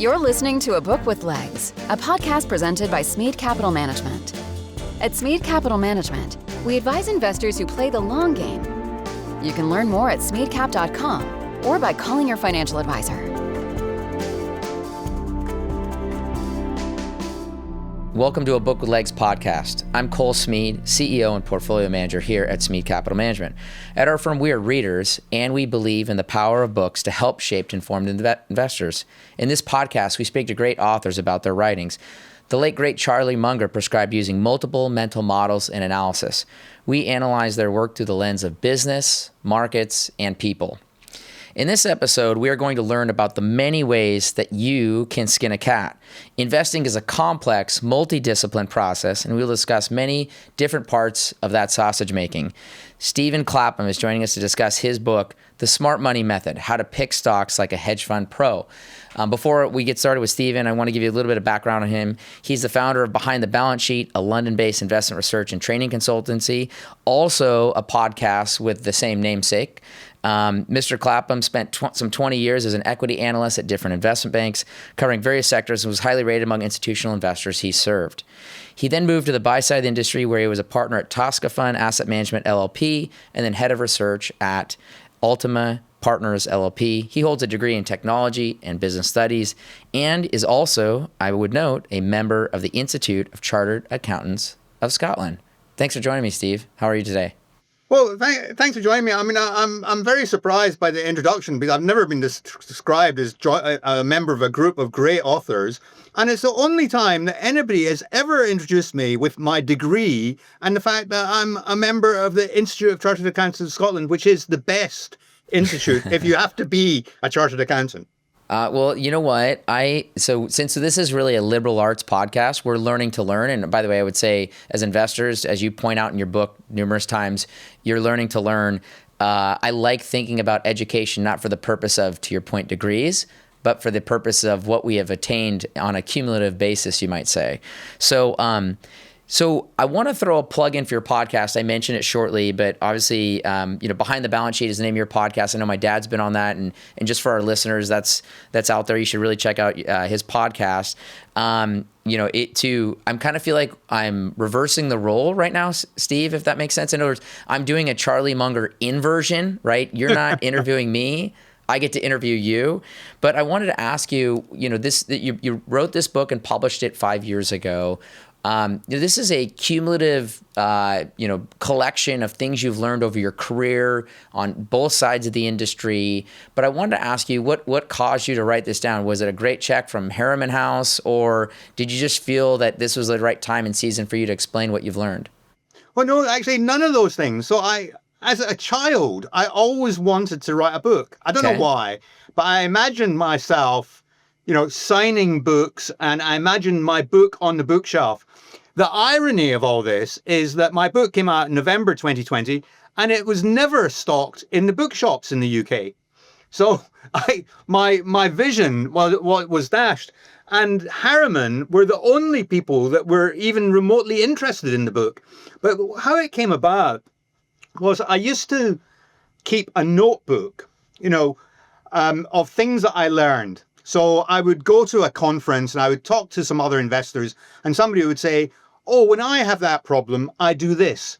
You're listening to A Book with Legs, a podcast presented by Smead Capital Management. At Smead Capital Management, we advise investors who play the long game. You can learn more at smeadcap.com or by calling your financial advisor. Welcome to A Book with Legs podcast. I'm Cole Smead, CEO and Portfolio Manager here at Smead Capital Management. At our firm, we are readers, and we believe in the power of books to help shape informed investors. In this podcast, we speak to great authors about their writings. The late, great Charlie Munger prescribed using multiple mental models and analysis. We analyze their work through the lens of business, markets, and people. In this episode, we are going to learn about the many ways that you can skin a cat. Investing is a complex, multidisciplined process, and we'll discuss many different parts of that sausage making. Stephen Clapham is joining us to discuss his book, The Smart Money Method, How to Pick Stocks Like a Hedge Fund Pro. Before we get started with Stephen, I want to give you a little bit of background on him. He's the founder of Behind the Balance Sheet, a London-based investment research and training consultancy, also a podcast with the same namesake. Mr. Clapham spent some 20 years as an equity analyst at different investment banks, covering various sectors, and was highly rated among institutional investors he served. He then moved to the buy side of the industry, where he was a partner at Tosca Fund Asset Management LLP, and then head of research at Ultima Partners LLP. He holds a degree in technology and business studies, and is also, I would note, a member of the Institute of Chartered Accountants of Scotland. Thanks for joining me, Steve. How are you today? Well, thanks for joining me. I mean, I'm very surprised by the introduction, because I've never been described as a member of a group of great authors. And it's the only time that anybody has ever introduced me with my degree and the fact that I'm a member of the Institute of Chartered Accountants of Scotland, which is the best institute if you have to be a chartered accountant. Well, you know what? So since this is really a liberal arts podcast, we're learning to learn. And by the way, I would say as investors, as you point out in your book numerous times, you're learning to learn. I like thinking about education, not for the purpose of, to your point, degrees, but for the purpose of what we have attained on a cumulative basis, you might say. So I want to throw a plug in for your podcast. I mentioned it shortly, but obviously, Behind the Balance Sheet is the name of your podcast. I know my dad's been on that, and just for our listeners, that's out there. You should really check out his podcast. I'm kind of feel like I'm reversing the role right now, Steve, if that makes sense. In other words, I'm doing a Charlie Munger inversion, right? You're not interviewing me. I get to interview you. But I wanted to ask you, you wrote this book and published it 5 years ago. This is a cumulative, collection of things you've learned over your career on both sides of the industry. But I wanted to ask you, what caused you to write this down? Was it a great check from Harriman House, or did you just feel that this was the right time and season for you to explain what you've learned? Well, no, actually, none of those things. So as a child, I always wanted to write a book. I don't know why, but I imagined myself, signing books, and I imagined my book on the bookshelf. The irony of all this is that my book came out in November 2020, and it was never stocked in the bookshops in the UK. So my vision was dashed. And Harriman were the only people that were even remotely interested in the book. But how it came about was I used to keep a notebook, of things that I learned. So I would go to a conference and I would talk to some other investors, and somebody would say, "Oh, when I have that problem, I do this."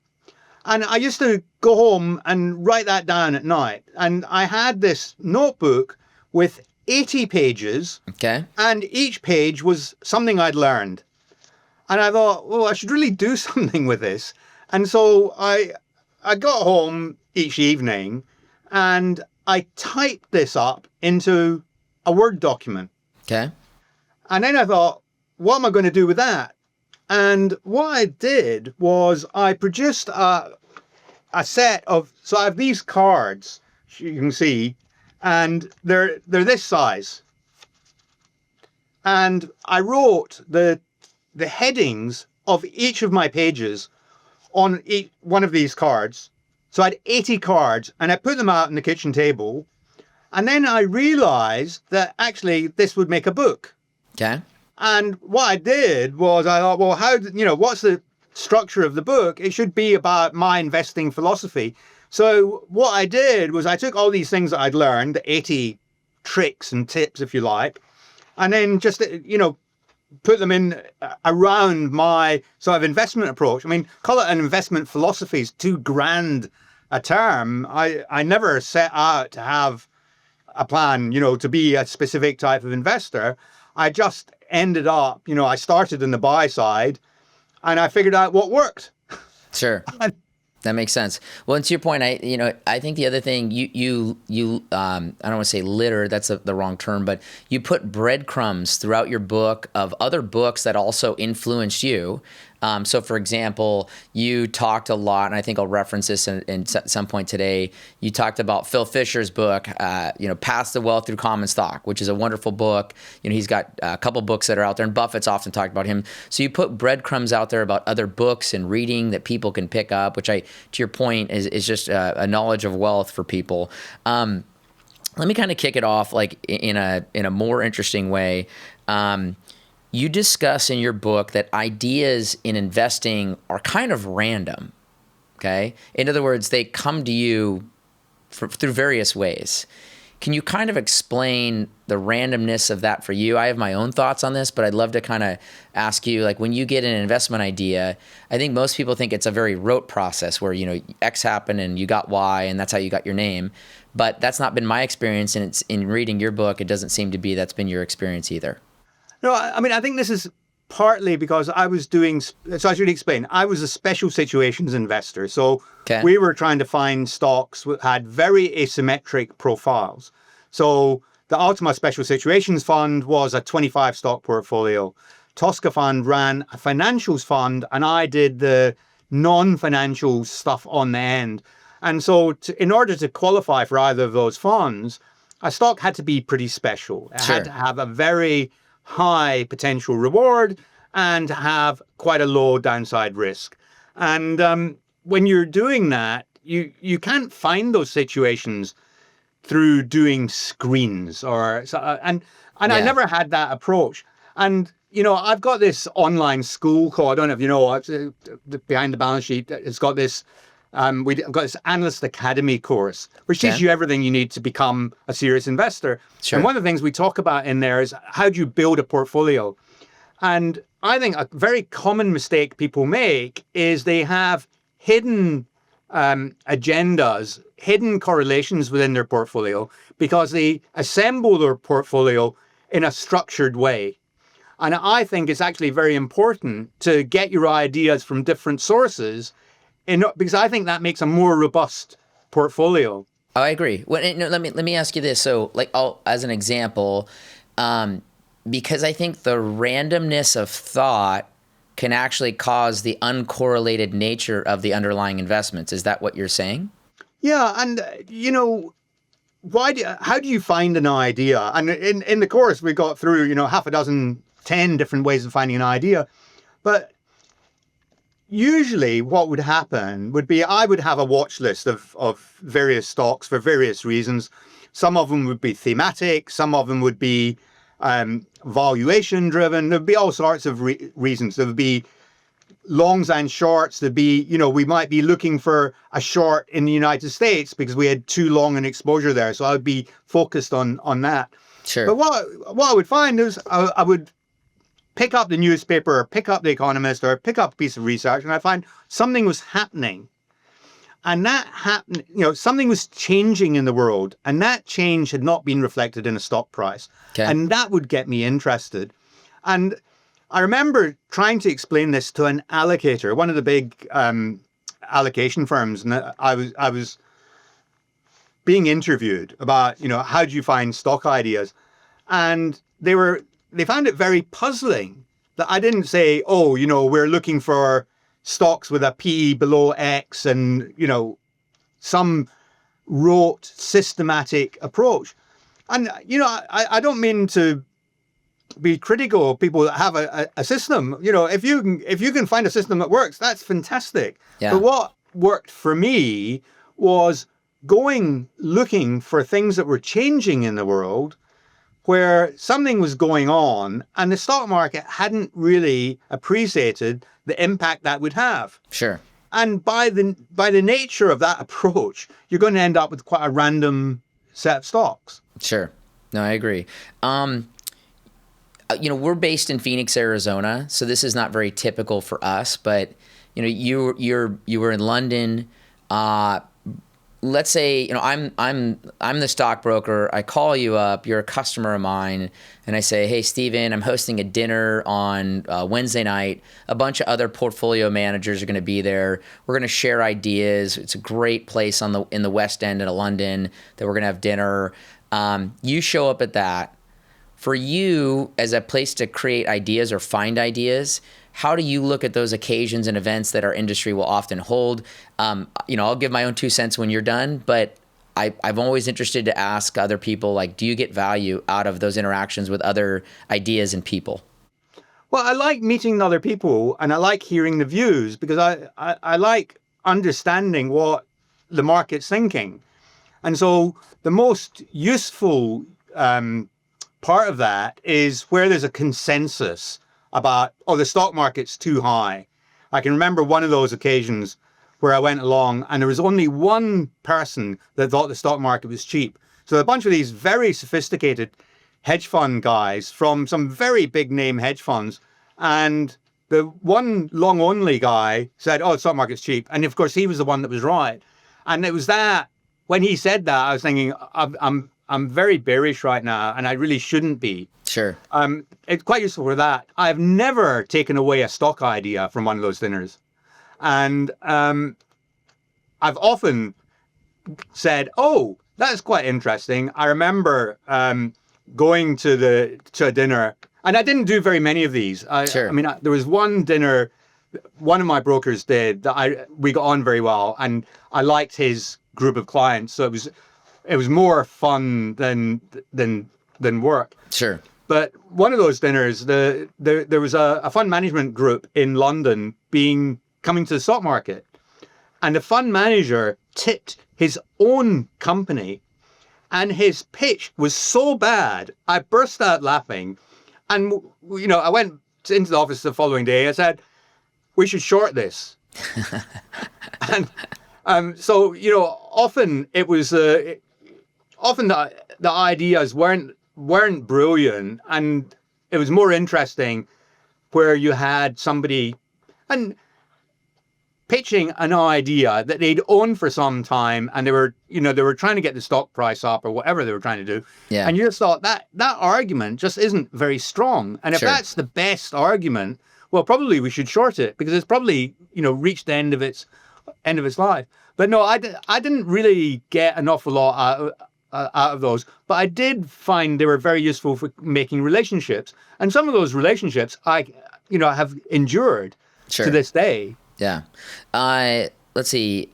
And I used to go home and write that down at night. And I had this notebook with 80 pages. Okay. And each page was something I'd learned. And I thought, well, I should really do something with this. And so I got home each evening and I typed this up into a Word document. Okay. And then I thought, what am I going to do with that? And what I did was I produced a set of, so I have these cards, you can see, and they're this size. And I wrote the headings of each of my pages on each one of these cards. So I had 80 cards, and I put them out on the kitchen table. And then I realized that actually this would make a book. Okay. And what I did was I thought, well, what's the structure of the book? It should be about my investing philosophy. So what I did was I took all these things that I'd learned, the 80 tricks and tips, if you like, and then just, put them in around my sort of investment approach. I mean, call it an investment philosophy is too grand a term. I never set out to have a plan, to be a specific type of investor. I just ended up, I started in the buy side and I figured out what worked. Sure. That makes sense. Well, and to your point, I think the other thing you I don't want to say litter, that's the wrong term, but you put breadcrumbs throughout your book of other books that also influenced you. So, for example, you talked a lot, and I think I'll reference this in some point today. You talked about Phil Fisher's book, Path to Wealth Through Common Stock, which is a wonderful book. He's got a couple books that are out there, and Buffett's often talked about him. So you put breadcrumbs out there about other books and reading that people can pick up, which to your point, is just a knowledge of wealth for people. Let me kind of kick it off like in a more interesting way. You discuss in your book that ideas in investing are kind of random, okay? In other words, they come to you through various ways. Can you kind of explain the randomness of that for you? I have my own thoughts on this, but I'd love to kind of ask you, like when you get an investment idea, I think most people think it's a very rote process where, X happened and you got Y and that's how you got your name. But that's not been my experience, and it's in reading your book, it doesn't seem to be that's been your experience either. No, I mean, I think this is partly because I was so I should explain, I was a special situations investor. So we were trying to find stocks that had very asymmetric profiles. So the Ultima Special Situations Fund was a 25 stock portfolio. Tosca Fund ran a financials fund, and I did the non-financial stuff on the end. And so in order to qualify for either of those funds, a stock had to be pretty special. It had to have a very high potential reward and have quite a low downside risk. And when you're doing that, you can't find those situations through doing screens and I never had that approach. And I've got this online school called, I don't know if you know, behind the balance sheet, it's got this we've got this Analyst Academy course, which teaches you everything you need to become a serious investor. Sure. And one of the things we talk about in there is how do you build a portfolio? And I think a very common mistake people make is they have hidden agendas, hidden correlations within their portfolio because they assemble their portfolio in a structured way. And I think it's actually very important to get your ideas from different sources because I think that makes a more robust portfolio. Oh, I agree. Well, let me ask you this. So, as an example, because I think the randomness of thought can actually cause the uncorrelated nature of the underlying investments. Is that what you're saying? Yeah, and how do you find an idea? And in the course we got through half a dozen, 10 different ways of finding an idea, but usually what would happen would be I would have a watch list of various stocks for various reasons. Some of them would be thematic. Some of them would be valuation driven. There'd be all sorts of reasons. There would be longs and shorts. There'd be, we might be looking for a short in the United States because we had too long an exposure there. So I would be focused on that. Sure. But what I would find is I would pick up the newspaper or pick up The Economist or pick up a piece of research and I find something was happening. And that happened, something was changing in the world and that change had not been reflected in a stock price. Okay. And that would get me interested. And I remember trying to explain this to an allocator, one of the big allocation firms. And I was being interviewed about, how do you find stock ideas? And they found it very puzzling that I didn't say, we're looking for stocks with a PE below X and, some rote systematic approach. And, I don't mean to be critical of people that have a system. If you can find a system that works, that's fantastic. Yeah. But what worked for me was looking for things that were changing in the world where something was going on and the stock market hadn't really appreciated the impact that would have. Sure. And by the nature of that approach, you're going to end up with quite a random set of stocks. Sure. No, I agree. we're based in Phoenix, Arizona, so this is not very typical for us. But you were in London. Let's say I'm the stockbroker. I call you up. You're a customer of mine, and I say, "Hey, Stephen, I'm hosting a dinner on Wednesday night. A bunch of other portfolio managers are going to be there. We're going to share ideas. It's a great place in the West End of London that we're going to have dinner." You show up at that. For you, as a place to create ideas or find ideas, how do you look at those occasions and events that our industry will often hold? I'll give my own 2 cents when you're done, but I'm always interested to ask other people, like, do you get value out of those interactions with other ideas and people? Well, I like meeting other people, and I like hearing the views, because I like understanding what the market's thinking. And so the most useful part of that is where there's a consensus about, the stock market's too high. I can remember one of those occasions where I went along and there was only one person that thought the stock market was cheap. So a bunch of these very sophisticated hedge fund guys from some very big name hedge funds, and the one long only guy said, the stock market's cheap. And of course he was the one that was right. And it was that, when he said that, I was thinking, I'm very bearish right now, and I really shouldn't be. Sure. It's quite useful for that. I've never taken away a stock idea from one of those dinners. And I've often said, that's quite interesting. I remember going to a dinner, and I didn't do very many of these. Sure. There was one dinner one of my brokers did that we got on very well, and I liked his group of clients. So it was more fun than work. Sure. But one of those dinners, there was a fund management group in London coming to the stock market, and the fund manager tipped his own company, and his pitch was so bad, I burst out laughing. And I went into the office the following day. I said, "We should short this." And so often it was often the ideas weren't brilliant, and it was more interesting where you had somebody and pitching an idea that they'd owned for some time, and they were trying to get the stock price up or whatever they were trying to do. Yeah. And you just thought that argument just isn't very strong. And if Sure. that's the best argument, well, probably we should short it, because it's probably reached the end of its life. But no, I didn't really get an awful lot out of those, but I did find they were very useful for making relationships, and some of those relationships I have endured Sure. to this day. Yeah. Let's see.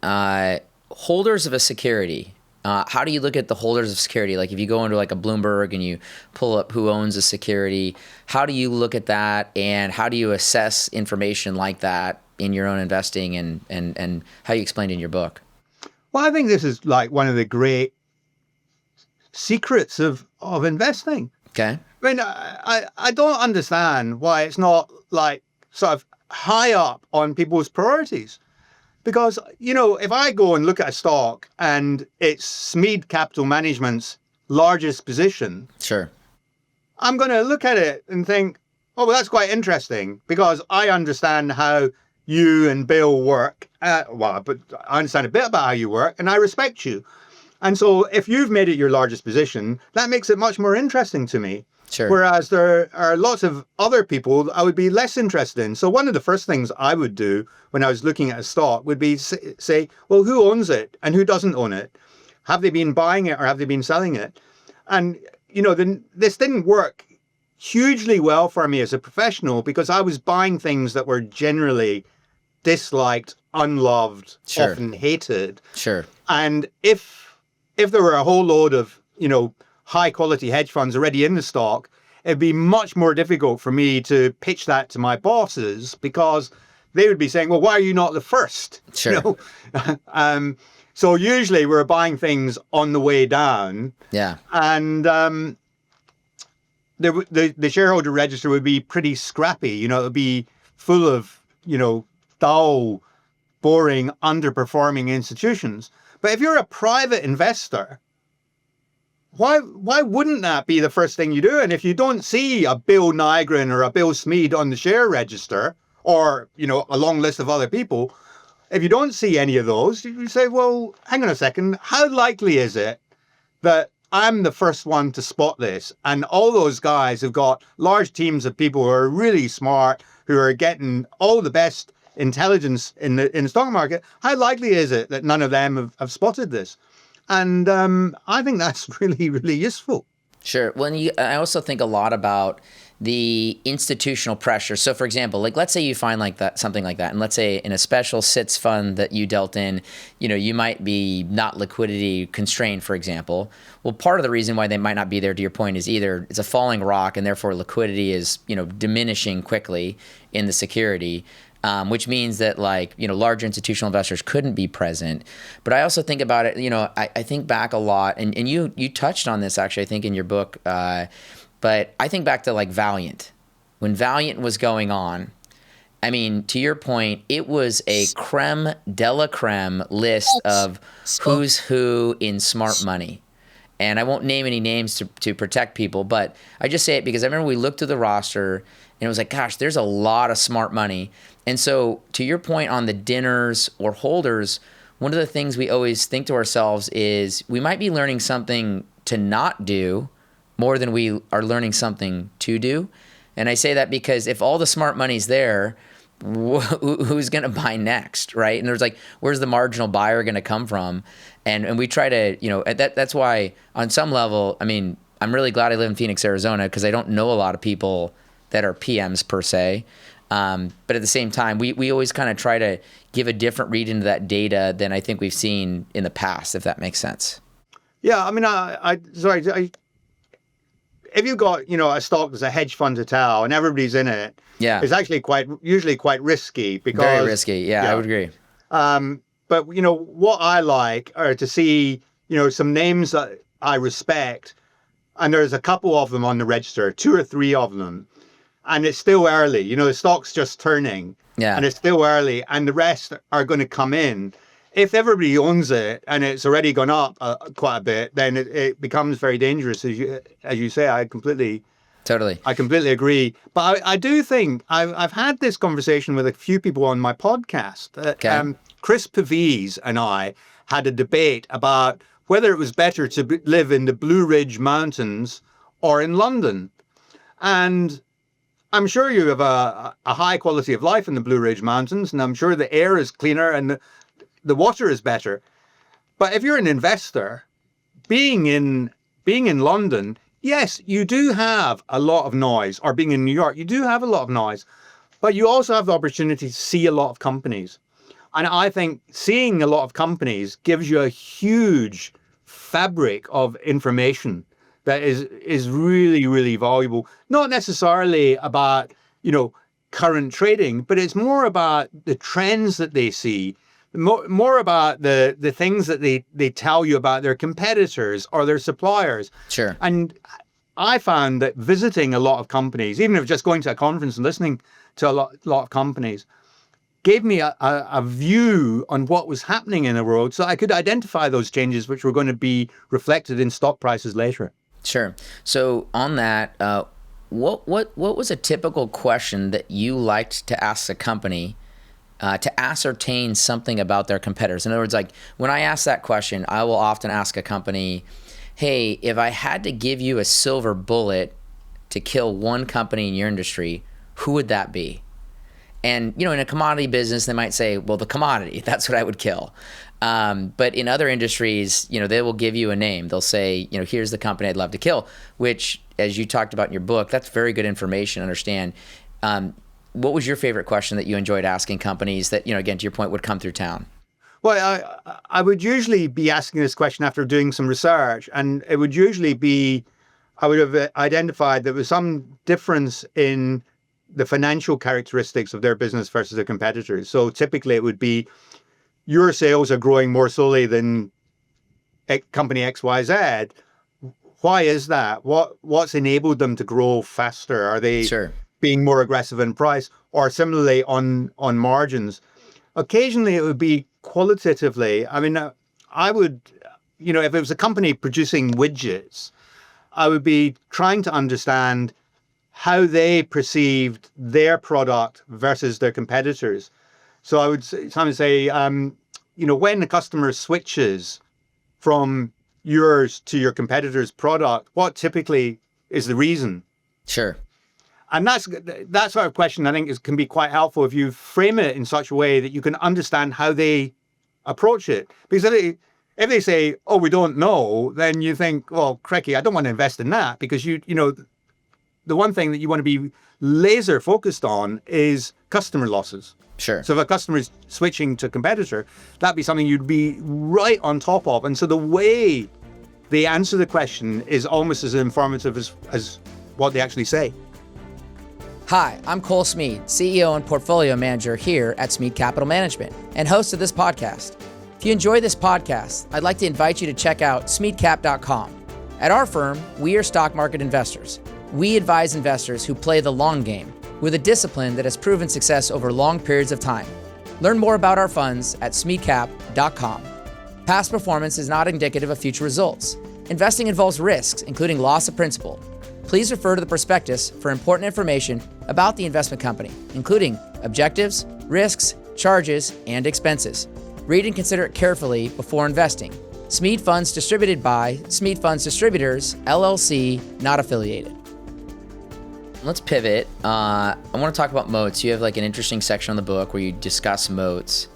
Holders of a security. How do you look at the holders of security? Like if you go into like a Bloomberg and you pull up who owns a security, how do you look at that, and how do you assess information like that in your own investing, and how you explained in your book? Well, I think this is like one of the great secrets of investing. Okay. I mean, I don't understand why it's not like sort of high up on people's priorities. Because, if I go and look at a stock and it's Smead Capital Management's largest position, Sure. I'm going to look at it and think, well, that's quite interesting, because I understand how you and Bill work. But I understand a bit about how you work, and I respect you. And so if you've made it your largest position, that makes it much more interesting to me. Sure. Whereas there are lots of other people I would be less interested in. So one of the first things I would do when I was looking at a stock would be say, well, who owns it and who doesn't own it? Have they been buying it or have they been selling it? And, this didn't work hugely well for me as a professional, because I was buying things that were generally disliked, unloved, Sure. often hated. Sure. And if there were a whole load of, high quality hedge funds already in the stock, it'd be much more difficult for me to pitch that to my bosses, because they would be saying, well, why are you not the first? Sure. So usually we're buying things on the way down. Yeah. And the shareholder register would be pretty scrappy. It would be full of, dull, boring, underperforming institutions. But if you're a private investor, why wouldn't that be the first thing you do? And if you don't see a Bill Nygren or a Bill Smead on the share register, or, you know, a long list of other people, if you don't see any of those, you say, well, hang on a second, how likely is it that I'm the first one to spot this? And all those guys have got large teams of people who are really smart, who are getting all the best intelligence in the stock market. How likely is it that none of them have spotted this? And I think that's really, really useful. Sure. Well, I also think a lot about the institutional pressure. So, for example, like let's say you find like that, something like that, and let's say in a special SITS fund that you dealt in, you know, you might be not liquidity constrained, for example. Well, part of the reason why they might not be there, to your point, is either it's a falling rock and therefore liquidity is, you know, diminishing quickly in the security. Which means that, like, you know, larger institutional investors couldn't be present. But I also think about it, you know, I think back a lot, and you touched on this actually, I think in your book, but I think back to like Valiant. When Valiant was going on, I mean, to your point, it was a creme de la creme list of who's who in smart money. And I won't name any names to protect people, but I just say it because I remember we looked at the roster and it was like, gosh, there's a lot of smart money. And so to your point on the dinners or holders, one of the things we always think to ourselves is we might be learning something to not do more than we are learning something to do. And I say that because if all the smart money's there, who's going to buy next, right? And there's like, where's the marginal buyer going to come from? And we try to, you know, that's why on some level, I mean, I'm really glad I live in Phoenix, Arizona, because I don't know a lot of people that are PMs per se. But at the same time, we always kind of try to give a different read into that data than I think we've seen in the past, if that makes sense. Yeah, I mean, if you've got, you know, a stock that's a hedge fund hotel and everybody's in it, yeah, it's actually usually quite risky because very risky. Yeah, I would agree. But you know what I like are to see, you know, some names that I respect, and there's a couple of them on the register, 2 or 3 of them, and it's still early. You know, the stock's just turning, and it's still early, and the rest are going to come in. If everybody owns it and it's already gone up quite a bit, then it becomes very dangerous. As you say, I completely agree. But I do think I've had this conversation with a few people on my podcast. Chris Pavies and I had a debate about whether it was better to live in the Blue Ridge Mountains or in London. And I'm sure you have a high quality of life in the Blue Ridge Mountains, and I'm sure the air is cleaner and the water is better. But if you're an investor, being in London, yes, you do have a lot of noise, or being in New York, you do have a lot of noise, but you also have the opportunity to see a lot of companies. And I think seeing a lot of companies gives you a huge fabric of information that is really, really valuable. Not necessarily about, you know, current trading, but it's more about the trends that they see, more about the things that they tell you about their competitors or their suppliers. Sure. And I found that visiting a lot of companies, even if just going to a conference and listening to a lot of companies, gave me a view on what was happening in the world, so I could identify those changes which were going to be reflected in stock prices later. Sure. So on that, what was a typical question that you liked to ask a company to ascertain something about their competitors? In other words, like when I ask that question, I will often ask a company, hey, if I had to give you a silver bullet to kill one company in your industry, who would that be? And, you know, in a commodity business, they might say, well, the commodity, that's what I would kill. But in other industries, you know, they will give you a name. They'll say, you know, here's the company I'd love to kill, which, as you talked about in your book, that's very good information to understand. What was your favorite question that you enjoyed asking companies that, you know, again, to your point, would come through town? Well, I would usually be asking this question after doing some research, and it would usually be, I would have identified there was some difference in the financial characteristics of their business versus their competitors. So typically it would be your sales are growing more slowly than company XYZ. Why is that? What's enabled them to grow faster? Are they being more aggressive in price, or similarly on margins? Occasionally it would be qualitatively. I mean, I would if it was a company producing widgets, I would be trying to understand how they perceived their product versus their competitors. So I would sometimes say, when the customer switches from yours to your competitor's product, what typically is the reason? Sure. And that sort of question, I think, can be quite helpful if you frame it in such a way that you can understand how they approach it. Because if they say, "Oh, we don't know," then you think, "Well, cracky, I don't want to invest in that," because the one thing that you want to be laser focused on is customer losses. Sure. So if a customer is switching to a competitor, that'd be something you'd be right on top of. And so the way they answer the question is almost as informative as what they actually say. Hi, I'm Cole Smead, CEO and Portfolio Manager here at Smead Capital Management and host of this podcast. If you enjoy this podcast, I'd like to invite you to check out smeadcap.com. At our firm, we are stock market investors. We advise investors who play the long game with a discipline that has proven success over long periods of time. Learn more about our funds at smeadcap.com. Past performance is not indicative of future results. Investing involves risks, including loss of principal. Please refer to the prospectus for important information about the investment company, including objectives, risks, charges, and expenses. Read and consider it carefully before investing. Smead Funds distributed by Smead Funds Distributors, LLC, not affiliated. Let's pivot. I want to talk about Moats. You have like an interesting section on the book where you discuss Moats.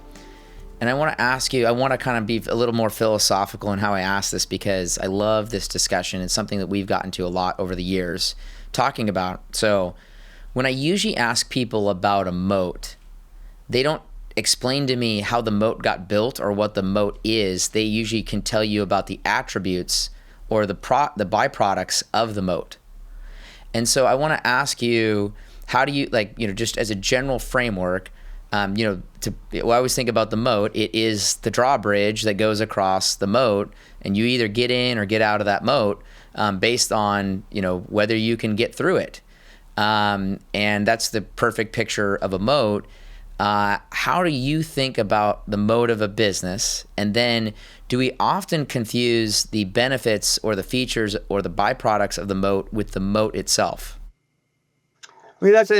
And I want to ask you, I want to kind of be a little more philosophical in how I ask this because I love this discussion. It's something that we've gotten to a lot over the years talking about. So when I usually ask people about a moat, they don't explain to me how the moat got built or what the moat is. They usually can tell you about the attributes or the byproducts of the moat. And so I want to ask you, how do you, just as a general framework, I always think about the moat. It is the drawbridge that goes across the moat, and you either get in or get out of that moat based on, whether you can get through it. And that's the perfect picture of a moat. How do you think about the moat of a business? And then do we often confuse the benefits or the features or the byproducts of the moat with the moat itself? I mean, that's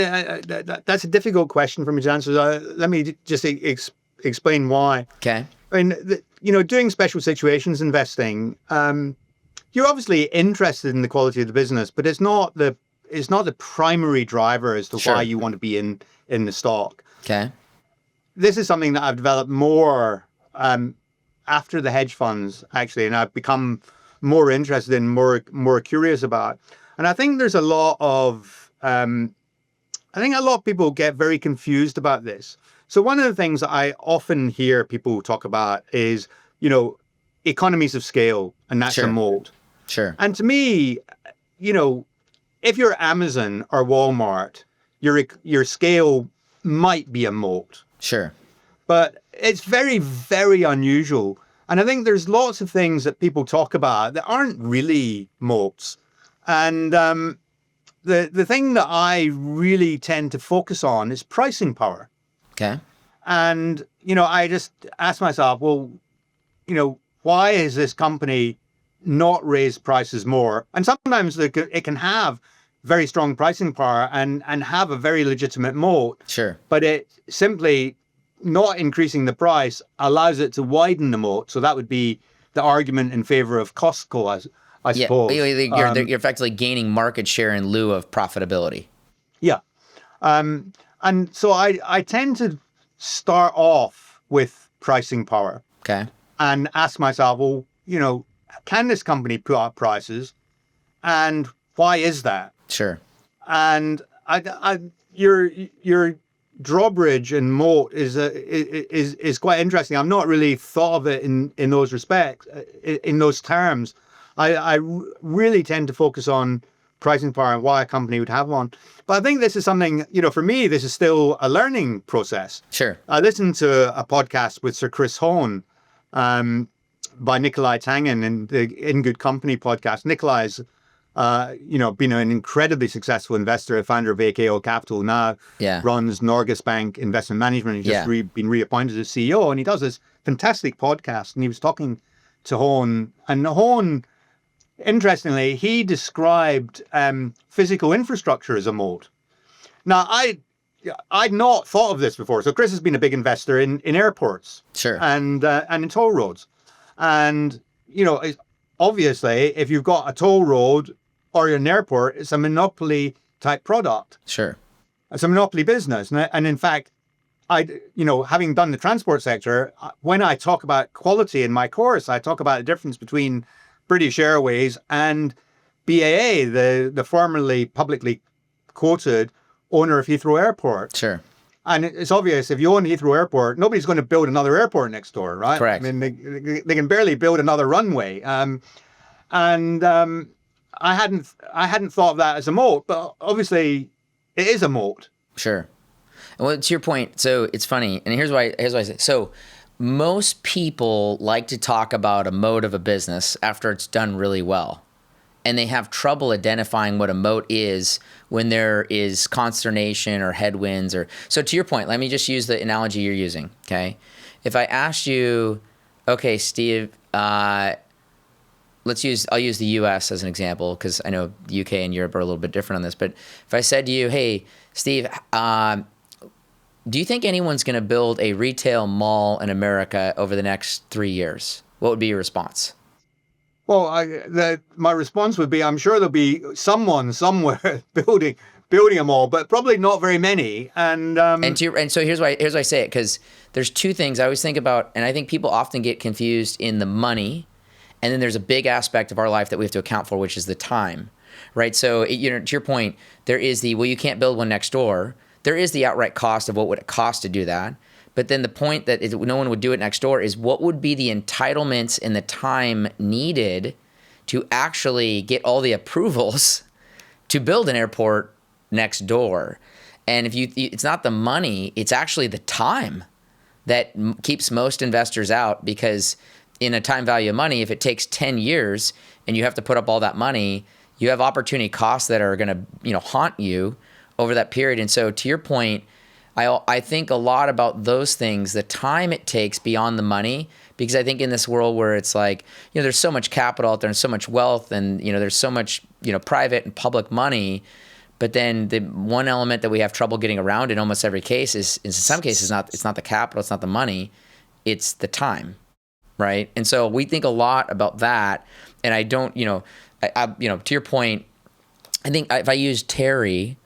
a difficult question for me to answer. Let me just explain why. Okay. I mean, doing special situations investing, you're obviously interested in the quality of the business, but it's not the primary driver as to Sure. why you want to be in the stock. Okay. This is something that I've developed more after the hedge funds, actually, and I've become more interested in, more curious about. And I think there's a lot of people get very confused about this. So one of the things that I often hear people talk about is, economies of scale, and that's Sure. a moat. Sure. And to me, if you're Amazon or Walmart, your scale might be a moat. Sure. But it's very, very unusual. And I think there's lots of things that people talk about that aren't really moats. And the thing that I really tend to focus on is pricing power. Okay. And, I just ask myself, well, why has this company not raised prices more? And sometimes it can have very strong pricing power and have a very legitimate moat. Sure. But it simply not increasing the price allows it to widen the moat. So that would be the argument in favor of Costco, I suppose. You're effectively gaining market share in lieu of profitability. Yeah. And so I tend to start off with pricing power. Okay. And ask myself, well, can this company put up prices? And why is that? Sure. And your drawbridge and moat is quite interesting. I've not really thought of it in those respects, in those terms. I really tend to focus on pricing power and why a company would have one. But I think this is something, for me, this is still a learning process. Sure. I listened to a podcast with Sir Chris Hone by Nikolai Tangen in the In Good Company podcast. Nikolai's been an incredibly successful investor, a founder of AKO Capital, now runs Norges Bank Investment Management. He's just been reappointed as CEO, and he does this fantastic podcast. And he was talking to Horn. And Horn, interestingly, he described physical infrastructure as a moat. Now, I'd not thought of this before. So Chris has been a big investor in airports, Sure, and in toll roads. And, obviously, if you've got a toll road or an airport, it's a monopoly type product. sure. It's a monopoly business. And in fact, having done the transport sector, when I talk about quality in my course, I talk about the difference between British Airways and BAA, the formerly publicly quoted owner of Heathrow Airport. Sure. And it's obvious, if you own Heathrow Airport, nobody's going to build another airport next door, right? Correct. I mean, they can barely build another runway. I hadn't thought of that as a moat, but obviously it is a moat. Sure. Well, to your point, so it's funny, and here's why I say. So most people like to talk about a moat of a business after it's done really well. And they have trouble identifying what a moat is when there is consternation or headwinds. So to your point, let me just use the analogy you're using, okay? If I asked you, okay, Steve, I'll use the US as an example, because I know the UK and Europe are a little bit different on this. But if I said to you, hey, Steve, do you think anyone's going to build a retail mall in America over the next 3 years? What would be your response? Well, my response would be, I'm sure there'll be someone somewhere building a mall, but probably not very many. And so here's why I say it, because there's two things I always think about, and I think people often get confused in the money, and then there's a big aspect of our life that we have to account for, which is the time, right? So to your point, there is you can't build one next door. There is the outright cost of what would it cost to do that. But then the point that no one would do it next door is what would be the entitlements and the time needed to actually get all the approvals to build an airport next door. And it's not the money, it's actually the time that keeps most investors out, because in a time value of money, if it takes 10 years and you have to put up all that money, you have opportunity costs that are going to haunt you over that period. And so to your point, I think a lot about those things, the time it takes beyond the money, because I think in this world where it's like, there's so much capital out there and so much wealth, and, there's so much, private and public money, but then the one element that we have trouble getting around in almost every case is in some cases, it's not the capital, it's not the money, it's the time, right? And so we think a lot about that. And I don't, to your point, I think if I use Terry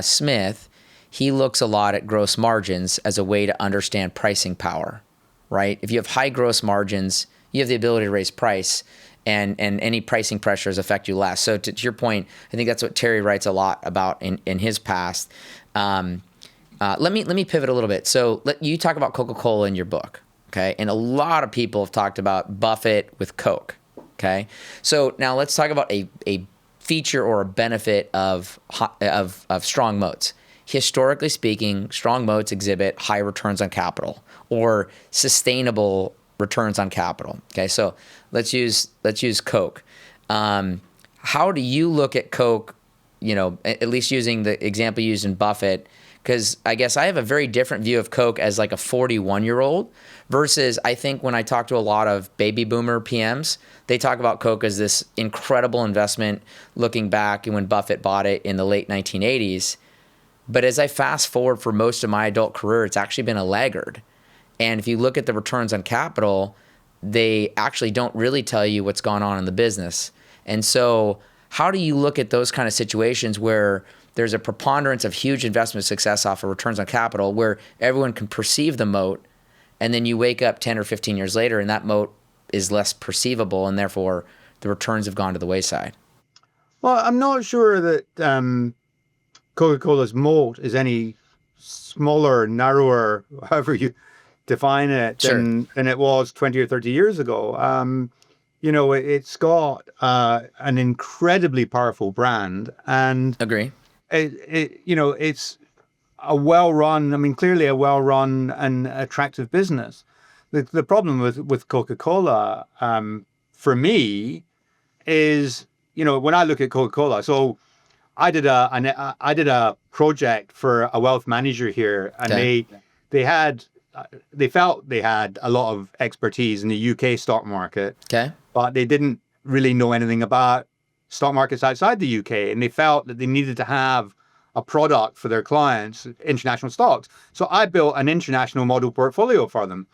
Smith, he looks a lot at gross margins as a way to understand pricing power, right? If you have high gross margins, you have the ability to raise price, and any pricing pressures affect you less. So to your point, I think that's what Terry writes a lot about in his past. Let me pivot a little bit. So you talk about CocaCola in your book, okay? And a lot of people have talked about Buffett with Coke, okay? So now let's talk about a feature or a benefit of strong moats. Historically speaking, strong moats exhibit high returns on capital or sustainable returns on capital. Okay, so let's use Coke. How do you look at Coke? At least using the example used in Buffett, because I guess I have a very different view of Coke as like a 41-year-old versus I think when I talk to a lot of baby boomer PMs, they talk about Coke as this incredible investment looking back when Buffett bought it in the late 1980s. But as I fast forward for most of my adult career, it's actually been a laggard. And if you look at the returns on capital, they actually don't really tell you what's gone on in the business. And so how do you look at those kind of situations where there's a preponderance of huge investment success off of returns on capital, where everyone can perceive the moat, and then you wake up 10 or 15 years later and that moat is less perceivable, and therefore the returns have gone to the wayside? Well, I'm not sure that Coca-Cola's moat is any smaller, narrower, however you define it, than it was 20 or 30 years ago. It's got an incredibly powerful brand, and agree. It's a well-run, clearly a well-run and attractive business. The problem with Coca-Cola, for me, is, when I look at Coca-Cola, so I did a project for a wealth manager here, and they had they felt they had a lot of expertise in the UK stock market, but they didn't really know anything about stock markets outside the UK. And they felt that they needed to have a product for their clients, international stocks. So I built an international model portfolio for them.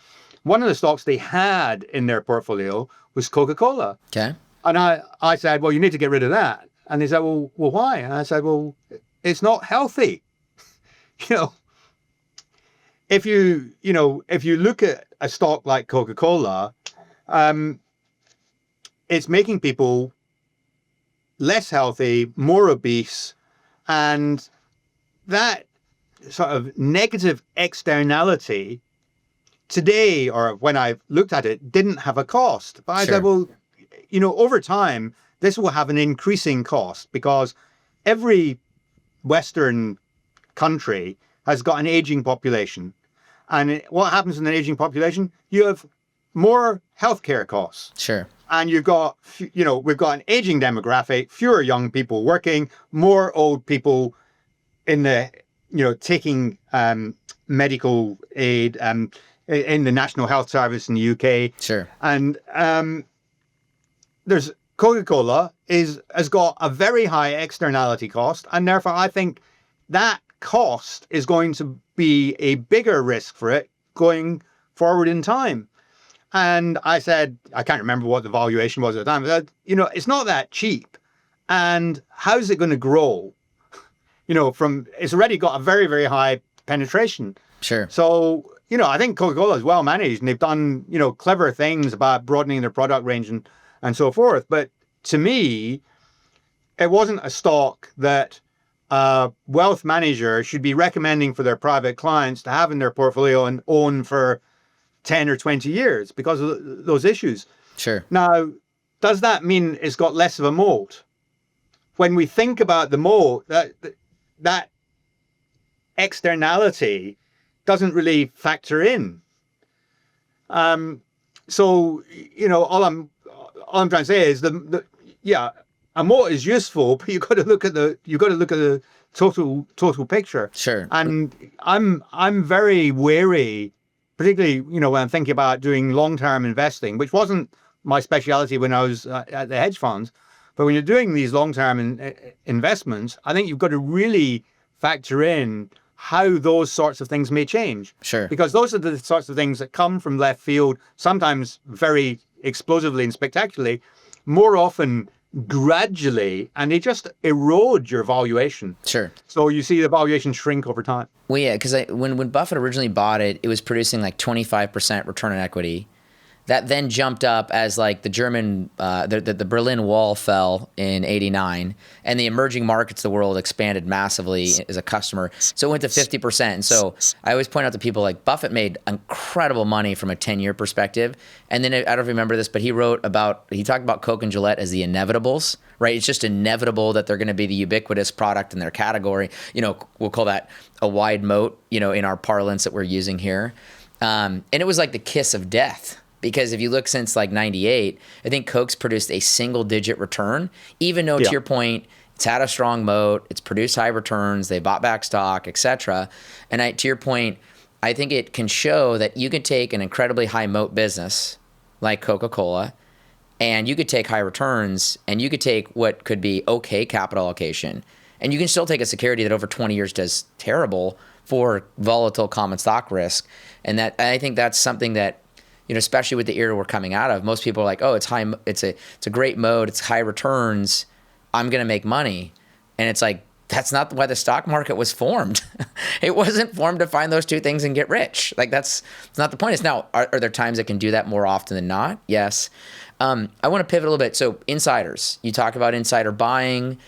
One of the stocks they had in their portfolio was CocaCola. Okay. And I said, well, you need to get rid of that. And they said, well, why? And I said, well, it's not healthy. If you look at a stock like Coca-Cola, it's making people less healthy, more obese, and that sort of negative externality today, or when I looked at it, didn't have a cost. But I said, well, over time, this will have an increasing cost because every Western country has got an aging population. And what happens in an aging population? You have more healthcare costs. Sure. And we've got an aging demographic, fewer young people working, more old people in the, taking medical aid in the National Health Service in the UK. Sure. And there's Coca-Cola has got a very high externality cost, and therefore I think that cost is going to be a bigger risk for it going forward in time. And I said, I can't remember what the valuation was at the time, but it's not that cheap. And how's it going to grow? It's already got a very, very high penetration. Sure. So, I think Coca-Cola is well managed, and they've done, clever things about broadening their product range and so forth. But to me, it wasn't a stock that a wealth manager should be recommending for their private clients to have in their portfolio and own for 10 or 20 years because of those issues. Sure. Now, does that mean it's got less of a moat? When we think about the moat, that externality doesn't really factor in. So, all I'm trying to say is a moat is useful, but you've got to look at the total picture. Sure. And I'm very wary, particularly, when I'm thinking about doing long-term investing, which wasn't my specialty when I was at the hedge funds. But when you're doing these long-term investments, I think you've got to really factor in how those sorts of things may change. Sure. Because those are the sorts of things that come from left field, sometimes very explosively and spectacularly, more often gradually, and they just erode your valuation. Sure. So you see the valuation shrink over time. Well, yeah, because when Buffett originally bought it, it was producing like 25% return on equity. That then jumped up as like the German, the Berlin Wall fell in '89, and the emerging markets of the world expanded massively as a customer. So it went to 50%. And so I always point out to people like Buffett made incredible money from a 10-year perspective. And then I don't remember this, but he talked about Coke and Gillette as the inevitables, right? It's just inevitable that they're going to be the ubiquitous product in their category. We'll call that a wide moat, in our parlance that we're using here. And it was like the kiss of death. Because if you look since like 98, I think Coke's produced a single-digit return, even though, to your point, it's had a strong moat, it's produced high returns, they bought back stock, etc. And to your point, I think it can show that you can take an incredibly high moat business like Coca-Cola, and you could take high returns, and you could take what could be okay capital allocation, and you can still take a security that over 20 years does terrible for volatile common stock risk. And I think that's something that, especially with the era we're coming out of, most people are like, oh, it's high, it's a great mode, it's high returns, I'm going to make money. And it's like, that's not why the stock market was formed. It wasn't formed to find those two things and get rich. Like that's not the point. It's now, are there times that can do that more often than not? Yes. I want to pivot a little bit. So insiders, you talk about insider buying.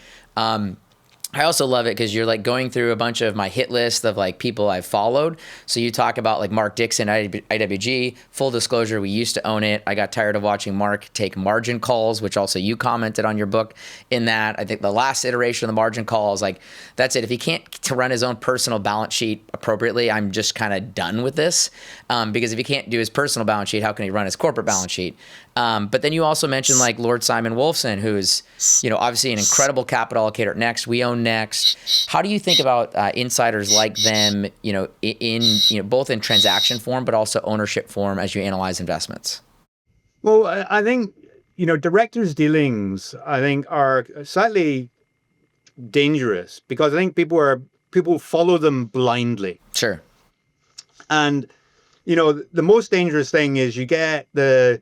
I also love it because you're like going through a bunch of my hit list of like people I've followed. So you talk about like Mark Dixon, IWG. Full disclosure, we used to own it. I got tired of watching Mark take margin calls, which also you commented on your book in that. I think the last iteration of the margin call is like, that's it. If he can't to run his own personal balance sheet appropriately, I'm just kind of done with this. Because if he can't do his personal balance sheet, how can he run his corporate balance sheet? But then you also mentioned like Lord Simon Wolfson, who's, obviously an incredible capital allocator at Next. We own next. How do you think about insiders like them, both in transaction form, but also ownership form as you analyze investments? Well, I think, directors' dealings, I think, are slightly dangerous because I think people follow them blindly. Sure. And, the most dangerous thing is you get the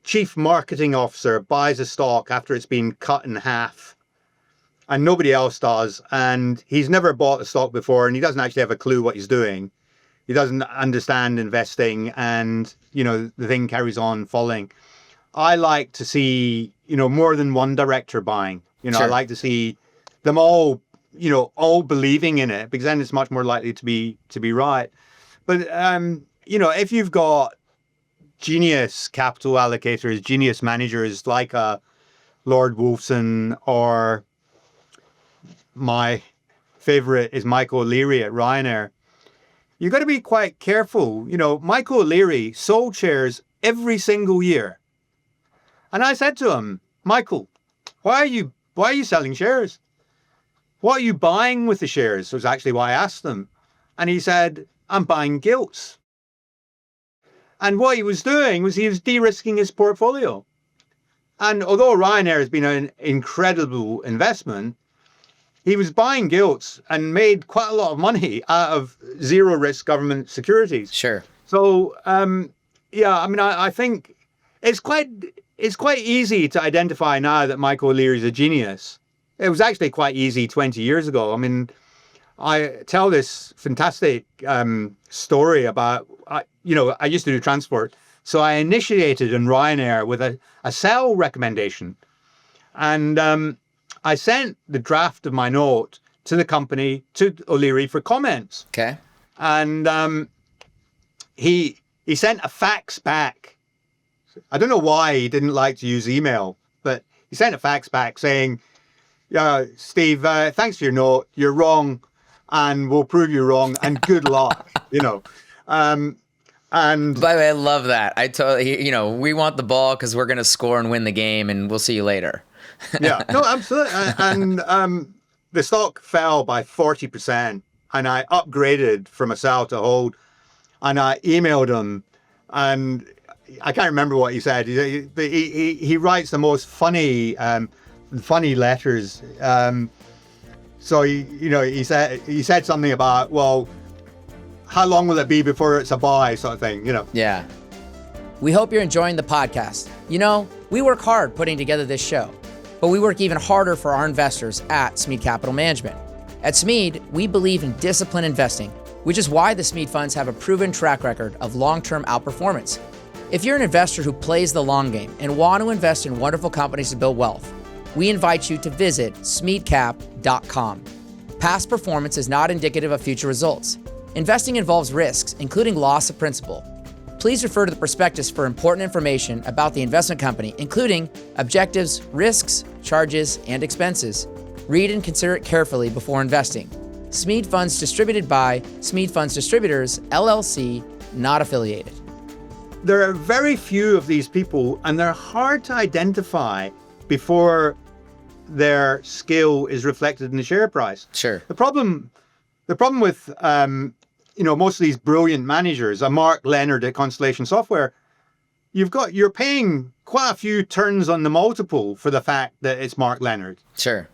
chief marketing officer buys a stock after it's been cut in half and nobody else does. And he's never bought a stock before and he doesn't actually have a clue what he's doing. He doesn't understand investing and, the thing carries on falling. I like to see, more than one director buying. Sure. I like to see them all, all believing in it because then it's much more likely to be right. But, if you've got genius capital allocators, genius managers like Lord Wolfson, or my favorite is Michael O'Leary at Ryanair, you've got to be quite careful. Michael O'Leary sold shares every single year. And I said to him, Michael, why are you selling shares? What are you buying with the shares? Was actually why I asked him. And he said, I'm buying gilts. And what he was doing was he was de-risking his portfolio. And although Ryanair has been an incredible investment, he was buying gilts and made quite a lot of money out of zero risk government securities. Sure. So, I think it's quite easy to identify now that Michael O'Leary is a genius. It was actually quite easy 20 years ago. I mean, I tell this fantastic story about, I used to do transport. So I initiated in Ryanair with a sell recommendation. And I sent the draft of my note to the company, to O'Leary for comments. Okay. And he sent a fax back. I don't know why he didn't like to use email, but he sent a fax back saying, Steve, thanks for your note. You're wrong. And we'll prove you wrong, and good luck, And by the way, I love that. I totally, we want the ball because we're going to score and win the game, and we'll see you later. Yeah, no, absolutely. And the stock fell by 40%, and I upgraded from a sell to hold, and I emailed him, and I can't remember what he said. He writes the most funny letters. So he said something about, well, how long will it be before it's a buy, sort of thing, Yeah. We hope you're enjoying the podcast. We work hard putting together this show, but we work even harder for our investors at Smead Capital Management. At Smead, we believe in disciplined investing, which is why the Smead funds have a proven track record of long-term outperformance. If you're an investor who plays the long game and want to invest in wonderful companies to build wealth, we invite you to visit smeadcap.com. Past performance is not indicative of future results. Investing involves risks, including loss of principal. Please refer to the prospectus for important information about the investment company, including objectives, risks, charges, and expenses. Read and consider it carefully before investing. Smead Funds distributed by Smead Funds Distributors, LLC, not affiliated. There are very few of these people, and they're hard to identify before their skill is reflected in the share price. Sure. The problem with most of these brilliant managers, Mark Leonard at Constellation Software, you're paying quite a few turns on the multiple for the fact that it's Mark Leonard. Sure.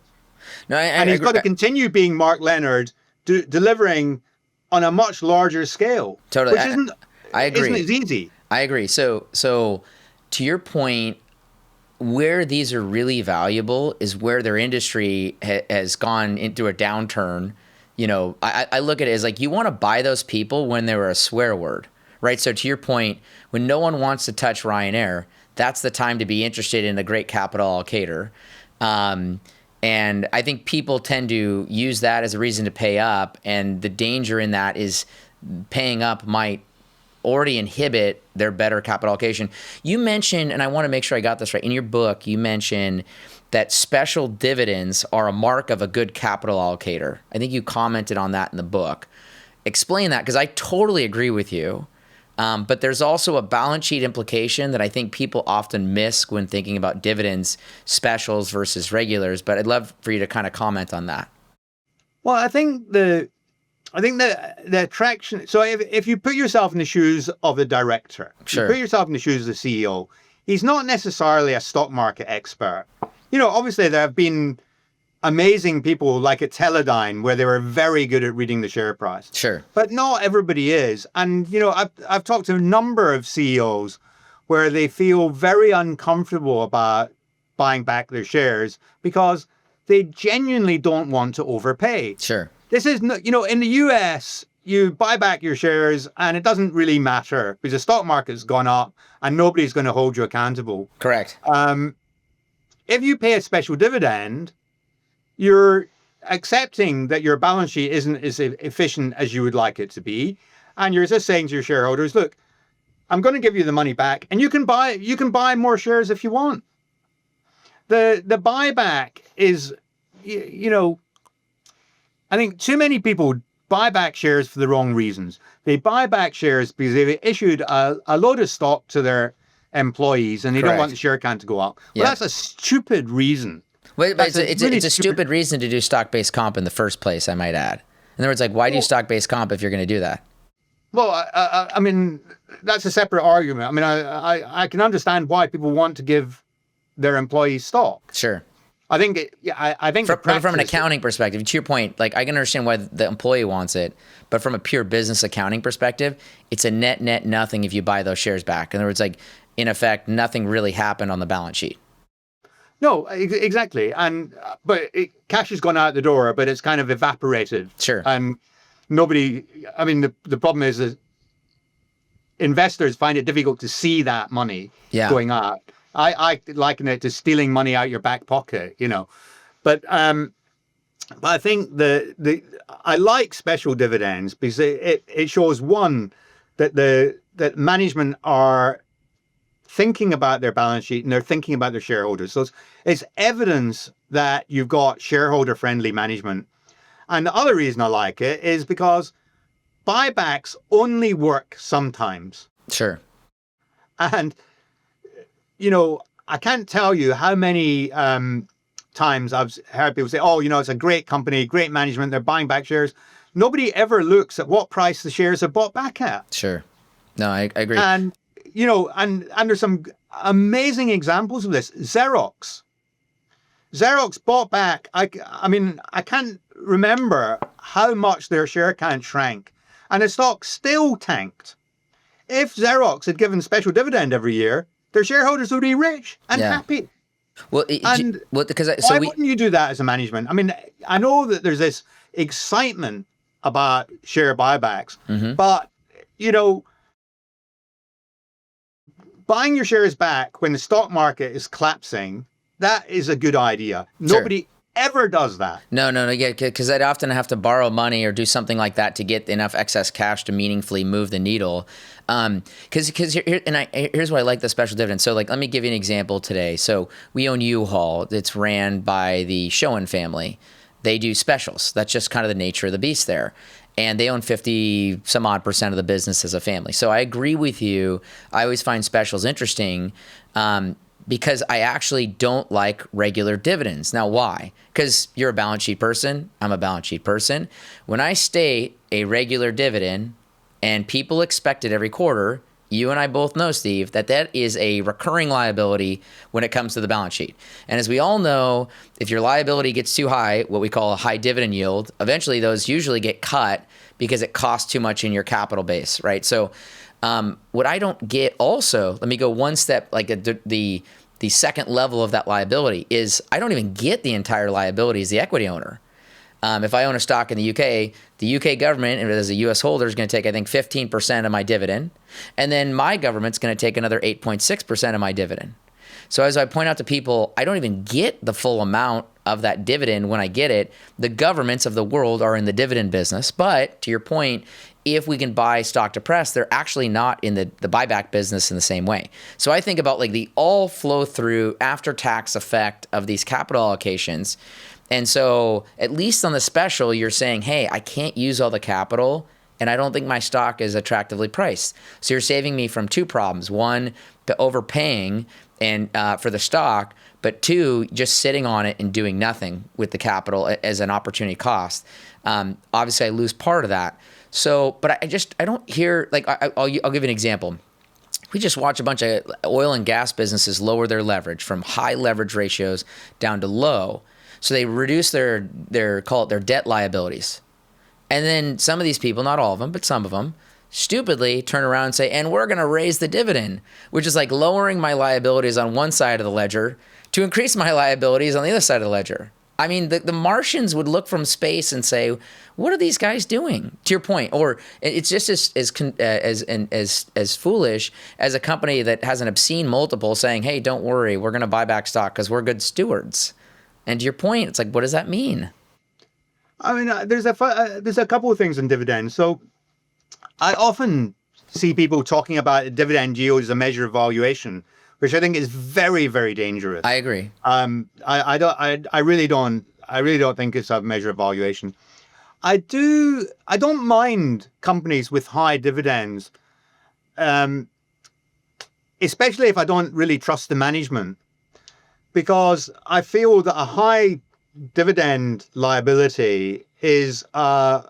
No, and he's got to continue being Mark Leonard, delivering on a much larger scale. Totally. Which I agree. Isn't as easy. I agree. So to your point, where these are really valuable is where their industry has gone into a downturn. I look at it as like you want to buy those people when they were a swear word, right? So to your point, when no one wants to touch Ryanair, that's the time to be interested in a great capital allocator. And I think people tend to use that as a reason to pay up. And the danger in that is paying up might already inhibit their better capital allocation. You mentioned, and I want to make sure I got this right, in your book, you mentioned that special dividends are a mark of a good capital allocator. I think you commented on that in the book. Explain that, because I totally agree with you. But there's also a balance sheet implication that I think people often miss when thinking about dividends, specials versus regulars. But I'd love for you to kind of comment on that. Well, I think the attraction. So if you put yourself in the shoes of the director, Sure. you put yourself in the shoes of the CEO, he's not necessarily a stock market expert. Obviously there have been amazing people like at Teledyne where they were very good at reading the share price. Sure. But not everybody is. And, I've talked to a number of CEOs where they feel very uncomfortable about buying back their shares because they genuinely don't want to overpay. Sure. This is, in the US, you buy back your shares and it doesn't really matter because the stock market's gone up and nobody's going to hold you accountable. Correct. If you pay a special dividend, you're accepting that your balance sheet isn't as efficient as you would like it to be. And you're just saying to your shareholders, look, I'm going to give you the money back and you can buy more shares if you want. The buyback is, I think too many people buy back shares for the wrong reasons. They buy back shares because they've issued a load of stock to their employees and they don't want the share count to go up. Well, that's a stupid reason. But it's a stupid reason to do stock-based comp in the first place, I might add. In other words, why do you stock-based comp if you're going to do that? Well, I mean, that's a separate argument. I mean, I can understand why people want to give their employees stock. Sure. I think from an accounting perspective, to your point, I can understand why the employee wants it, but from a pure business accounting perspective, it's a net nothing if you buy those shares back. In other words, in effect, nothing really happened on the balance sheet. No, exactly. But cash has gone out the door, but it's kind of evaporated. Sure. And the problem is that investors find it difficult to see that money going out. I liken it to stealing money out your back pocket, But I think I like special dividends because it shows, one, that management are thinking about their balance sheet and they're thinking about their shareholders. So it's evidence that you've got shareholder-friendly management. And the other reason I like it is because buybacks only work sometimes. Sure. And, I can't tell you how many times I've heard people say, it's a great company, great management, they're buying back shares. Nobody ever looks at what price the shares are bought back at. Sure. No, I agree. And and there's some amazing examples of this. Xerox bought back. I can't remember how much their share count shrank, and the stock still tanked. If Xerox had given special dividend every year, their shareholders would be rich and happy. Well, why wouldn't you do that as a management? I mean, I know that there's this excitement about share buybacks, but buying your shares back when the stock market is collapsing, that is a good idea. Sure. Nobody ever does that. No, yeah, because I'd often have to borrow money or do something like that to get enough excess cash to meaningfully move the needle. Here's why I like the special dividend. So, let me give you an example today. So we own U-Haul. It's ran by the Schoen family. They do specials. That's just kind of the nature of the beast there. And they own 50 some odd % of the business as a family. So I agree with you. I always find specials interesting because I actually don't like regular dividends. Now, why? Because you're a balance sheet person. I'm a balance sheet person. When I state a regular dividend and people expect it every quarter, you and I both know, Steve, that is a recurring liability when it comes to the balance sheet. And as we all know, if your liability gets too high, what we call a high dividend yield, eventually those usually get cut because it costs too much in your capital base, right? So what I don't get also, let me go one step, the second level of that liability is I don't even get the entire liability as the equity owner. If I own a stock in the UK government, and as a US holder, is going to take, I think, 15% of my dividend. And then my government's going to take another 8.6% of my dividend. So as I point out to people, I don't even get the full amount of that dividend when I get it. The governments of the world are in the dividend business. But to your point, if we can buy stock depressed, they're actually not in the buyback business in the same way. So I think about the all flow through after tax effect of these capital allocations. And so at least on the special, you're saying, hey, I can't use all the capital and I don't think my stock is attractively priced. So you're saving me from two problems. One, the overpaying and for the stock, but two, just sitting on it and doing nothing with the capital as an opportunity cost. Obviously, I lose part of that. So, but I don't hear, like, I'll give you an example. We just watch a bunch of oil and gas businesses lower their leverage from high leverage ratios down to low. So they reduce their call it their debt liabilities. And then some of these people, not all of them, but some of them, stupidly turn around and say, and we're going to raise the dividend, which is like lowering my liabilities on one side of the ledger to increase my liabilities on the other side of the ledger. I mean, the Martians would look from space and say, what are these guys doing? To your point, or it's just as foolish as a company that has an obscene multiple saying, hey, don't worry, we're going to buy back stock because we're good stewards. And to your point, it's like, what does that mean? I mean, there's a couple of things in dividends. So I often see people talking about dividend yield as a measure of valuation, which I think is very, very dangerous. I agree. I really don't think it's a measure of valuation. I don't mind companies with high dividends, especially if I don't really trust the management, because I feel that a high dividend liability is a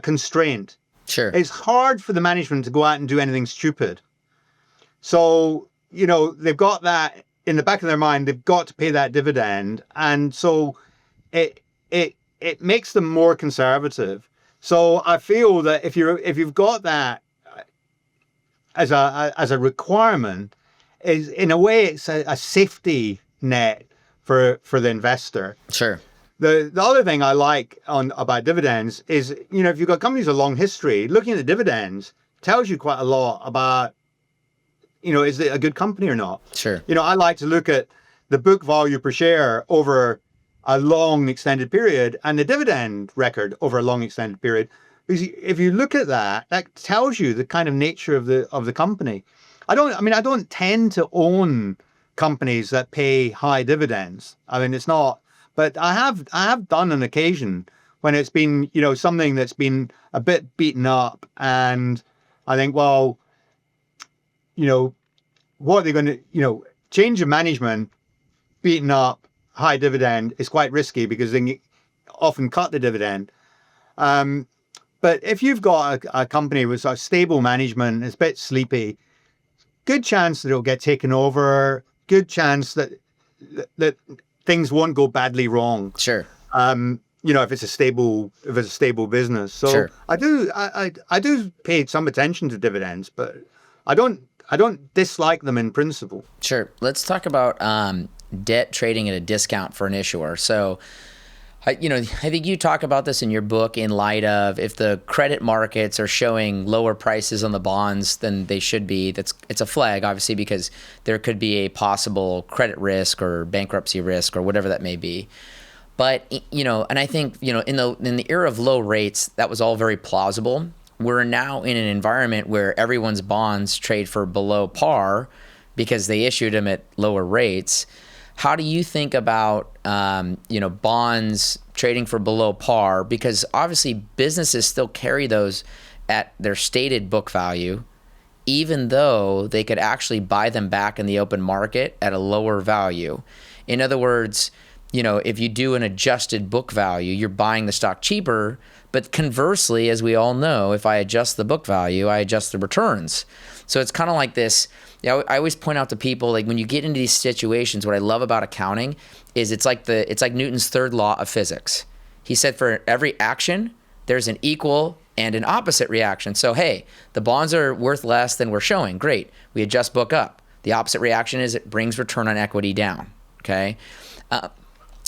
constraint. Sure. It's hard for the management to go out and do anything stupid. So, they've got that in the back of their mind. They've got to pay that dividend. And so it makes them more conservative. So I feel that if you've got that as a requirement, is in a way it's a safety net for the investor. Sure. The other thing I like about dividends is, if you've got companies with a long history, looking at the dividends tells you quite a lot about, is it a good company or not? Sure. I like to look at the book value per share over a long extended period and the dividend record over a long extended period. Because if you look at that, that tells you the kind of nature of the company. I don't tend to own companies that pay high dividends. I mean, it's not, but I have done an occasion when it's been, something that's been a bit beaten up, and I think, well, what are they going to, change of management, beaten up, high dividend is quite risky because they often cut the dividend. But if you've got a company with a stable management, it's a bit sleepy, good chance that it'll get taken over, good chance that things won't go badly wrong. Sure. If it's a stable business. So sure. I do pay some attention to dividends, but I don't dislike them in principle. Sure. Let's talk about debt trading at a discount for an issuer. So, I think you talk about this in your book in light of if the credit markets are showing lower prices on the bonds than they should be, it's a flag, obviously, because there could be a possible credit risk or bankruptcy risk or whatever that may be. But, and I think, in the era of low rates, that was all very plausible. We're now in an environment where everyone's bonds trade for below par because they issued them at lower rates. How do you think about, bonds trading for below par? Because obviously businesses still carry those at their stated book value, even though they could actually buy them back in the open market at a lower value. In other words, if you do an adjusted book value, you're buying the stock cheaper. But conversely, as we all know, if I adjust the book value, I adjust the returns. So it's kind of like this. I always point out to people, like when you get into these situations, what I love about accounting is it's like Newton's third law of physics. He said for every action, there's an equal and an opposite reaction. So, hey, the bonds are worth less than we're showing. Great. We adjust book up. The opposite reaction is it brings return on equity down. Okay.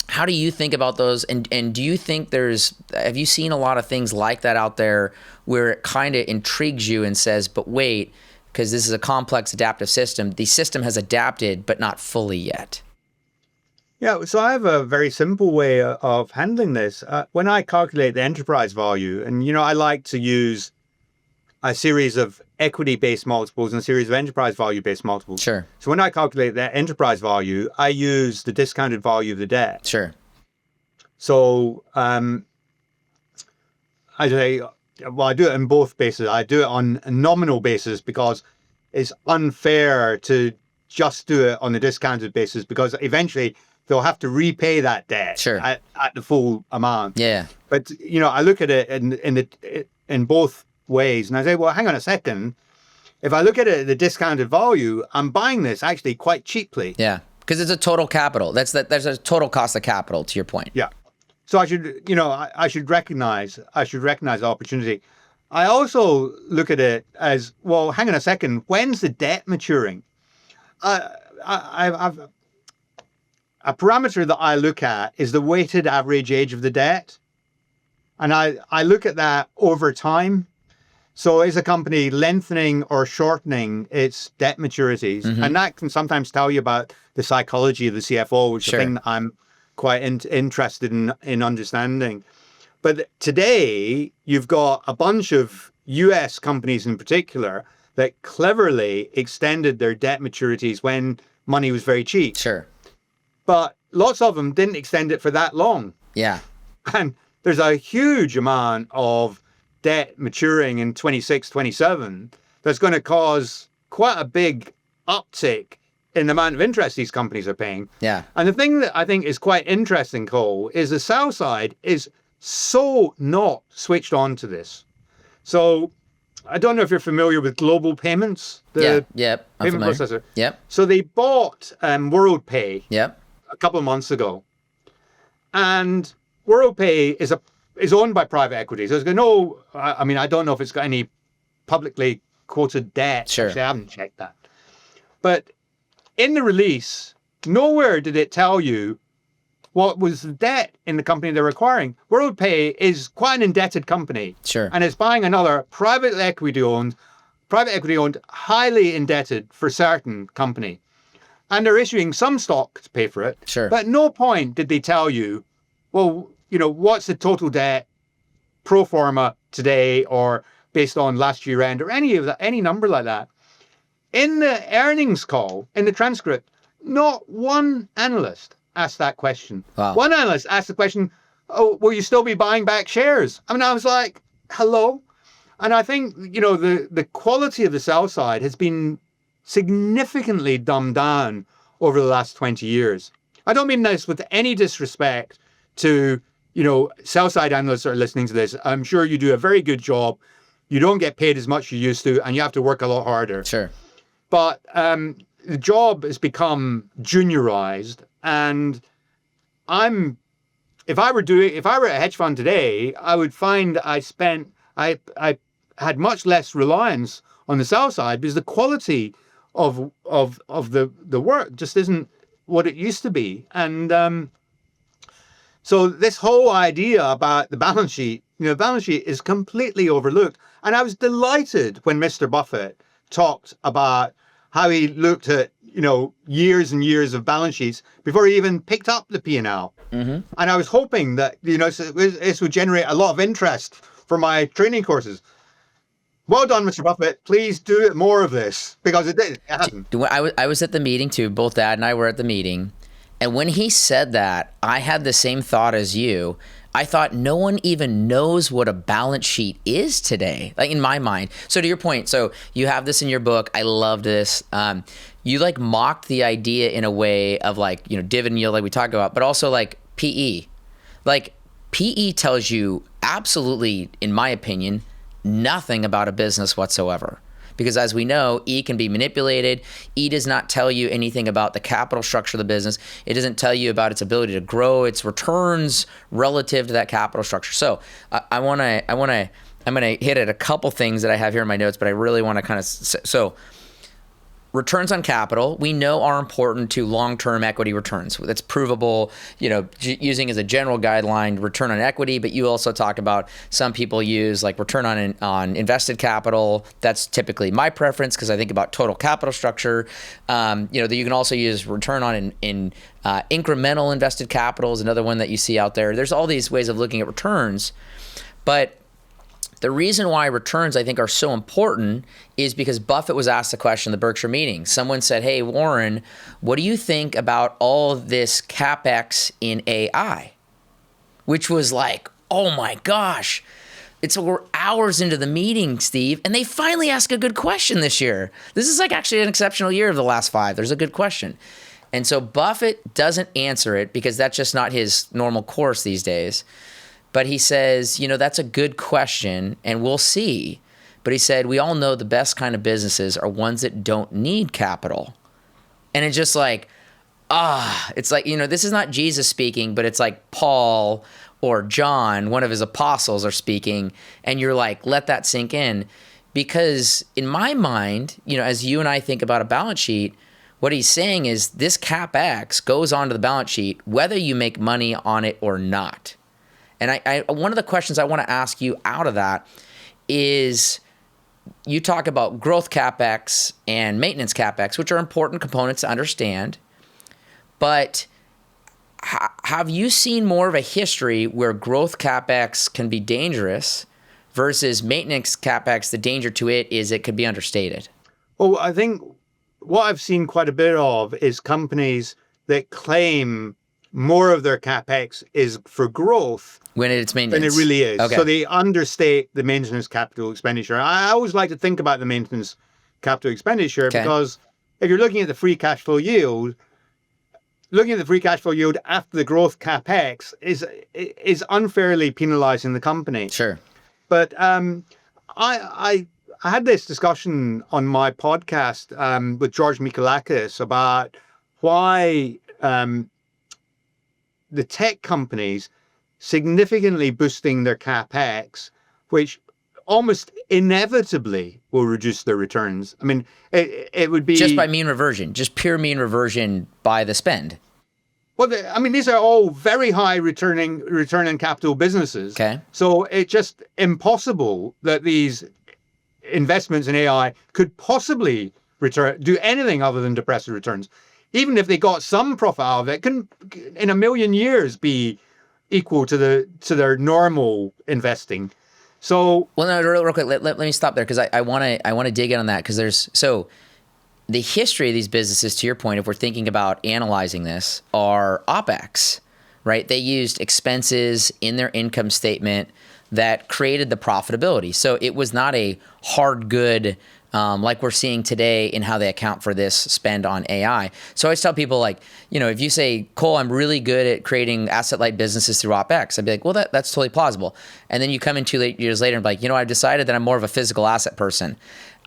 How do you think about those? And do you think have you seen a lot of things like that out there where it kind of intrigues you and says, but wait, because this is a complex adaptive system. The system has adapted, but not fully yet. Yeah, so I have a very simple way of handling this. When I calculate the enterprise value, and, I like to use a series of equity-based multiples and a series of enterprise value-based multiples. Sure. So when I calculate that enterprise value, I use the discounted value of the debt. Sure. So I say well, I do it on both bases. I do it on a nominal basis because it's unfair to just do it on a discounted basis, because eventually they'll have to repay that debt at the full amount. Yeah. But, I look at it in both ways, and I say, well, hang on a second. If I look at it at the discounted value, I'm buying this actually quite cheaply. Yeah, because it's a total capital. There's a total cost of capital, to your point. Yeah. So I should recognize the opportunity. I also look at it as, well, hang on a second. When's the debt maturing? I've a parameter that I look at is the weighted average age of the debt. And I look at that over time. So is a company lengthening or shortening its debt maturities? Mm-hmm. And that can sometimes tell you about the psychology of the CFO, which is a thing that I'm quite interested in understanding. But today, you've got a bunch of US companies in particular that cleverly extended their debt maturities when money was very cheap. Sure. But lots of them didn't extend it for that long. Yeah. And there's a huge amount of debt maturing in 26, 27 that's going to cause quite a big uptick in the amount of interest these companies are paying. Yeah. And the thing that I think is quite interesting, Cole, is the sell side is so not switched on to this. So I don't know if you're familiar with Global Payments, the payment processor. Yep. So they bought WorldPay a couple of months ago. And WorldPay is owned by private equity. So there's I don't know if it's got any publicly quoted debt. Sure. Actually, I haven't checked that. But in the release, nowhere did it tell you what was the debt in the company they're acquiring. WorldPay is quite an indebted company. Sure. And it's buying another private equity owned, highly indebted for certain company. And they're issuing some stock to pay for it. Sure. But at no point did they tell you, well, what's the total debt pro forma today or based on last year end or any number like that. In the earnings call, in the transcript, not one analyst asked that question. Wow. One analyst asked the question, oh, will you still be buying back shares? I mean, I was like, hello? And I think, the quality of the sell side has been significantly dumbed down over the last 20 years. I don't mean this with any disrespect to, sell side analysts that are listening to this. I'm sure you do a very good job. You don't get paid as much as you used to, and you have to work a lot harder. Sure. But the job has become juniorized, and if I were at a hedge fund today, I would find I had much less reliance on the sell side because the quality of the work just isn't what it used to be. And so this whole idea about the balance sheet, the balance sheet is completely overlooked. And I was delighted when Mr. Buffett talked about how he looked at, years and years of balance sheets before he even picked up the P&L. Mm-hmm. And I was hoping that, this would generate a lot of interest for my training courses. Well done, Mr. Buffett. Please do more of this, because it hasn't. I was at the meeting too. Both Dad and I were at the meeting. And when he said that, I had the same thought as you. I thought no one even knows what a balance sheet is today, like in my mind. So to your point, so you have this in your book. I love this. You mocked the idea in a way of dividend yield, like we talked about, but also PE. PE tells you absolutely, in my opinion, nothing about a business whatsoever. Because as we know, E can be manipulated. E does not tell you anything about the capital structure of the business. It doesn't tell you about its ability to grow its returns relative to that capital structure. So I'm gonna hit at a couple things that I have here in my notes, but I really want to so returns on capital, we know, are important to long-term equity returns. That's provable, using as a general guideline, return on equity, but you also talked about some people use return on invested capital. That's typically my preference because I think about total capital structure. That you can also use return on in incremental invested capital is another one that you see out there. There's all these ways of looking at returns, but the reason why returns, I think, are so important is because Buffett was asked the question in the Berkshire meeting. Someone said, hey, Warren, what do you think about all this CapEx in AI? Which was oh my gosh. we're hours into the meeting, Steve, and they finally ask a good question this year. This is like actually an exceptional year of the last 5. There's a good question. And so Buffett doesn't answer it because that's just not his normal course these days. But he says, that's a good question and we'll see. But he said, we all know the best kind of businesses are ones that don't need capital. And it's just like, it's like, this is not Jesus speaking, but it's like Paul or John, one of his apostles, are speaking. And you're like, let that sink in. Because in my mind, as you and I think about a balance sheet, what he's saying is this CapEx goes onto the balance sheet, whether you make money on it or not. And I one of the questions I want to ask you out of that is, you talk about growth CapEx and maintenance CapEx, which are important components to understand. But have you seen more of a history where growth CapEx can be dangerous versus maintenance CapEx? The danger to it is it could be understated. Well, I think what I've seen quite a bit of is companies that claim more of their CapEx is for growth when it's maintenance. Than it really is. Okay. So they understate the maintenance capital expenditure. I always like to think about the maintenance capital expenditure because if you're looking at the free cash flow yield, after the growth CapEx is unfairly penalizing the company. Sure. But I had this discussion on my podcast with George Michalakis about why the tech companies significantly boosting their CapEx, which almost inevitably will reduce their returns. I mean, it would be... Just by mean reversion, just pure mean reversion by the spend. Well, these are all very high return on capital businesses. Okay. So it's just impossible that these investments in AI could possibly do anything other than depress the returns. Even if they got some profit out of it, can in a million years be equal to their normal investing. So, well, no, real quick, let me stop there because I want to dig in on that because the history of these businesses, to your point, if we're thinking about analyzing this, are OpEx, right? They used expenses in their income statement that created the profitability. So it was not a hard good like we're seeing today in how they account for this spend on AI. So I always tell people, like, if you say, Cole, I'm really good at creating asset-light businesses through OpEx, I'd be like, well, that's totally plausible. And then you come in 2 years later and be like, I've decided that I'm more of a physical asset person.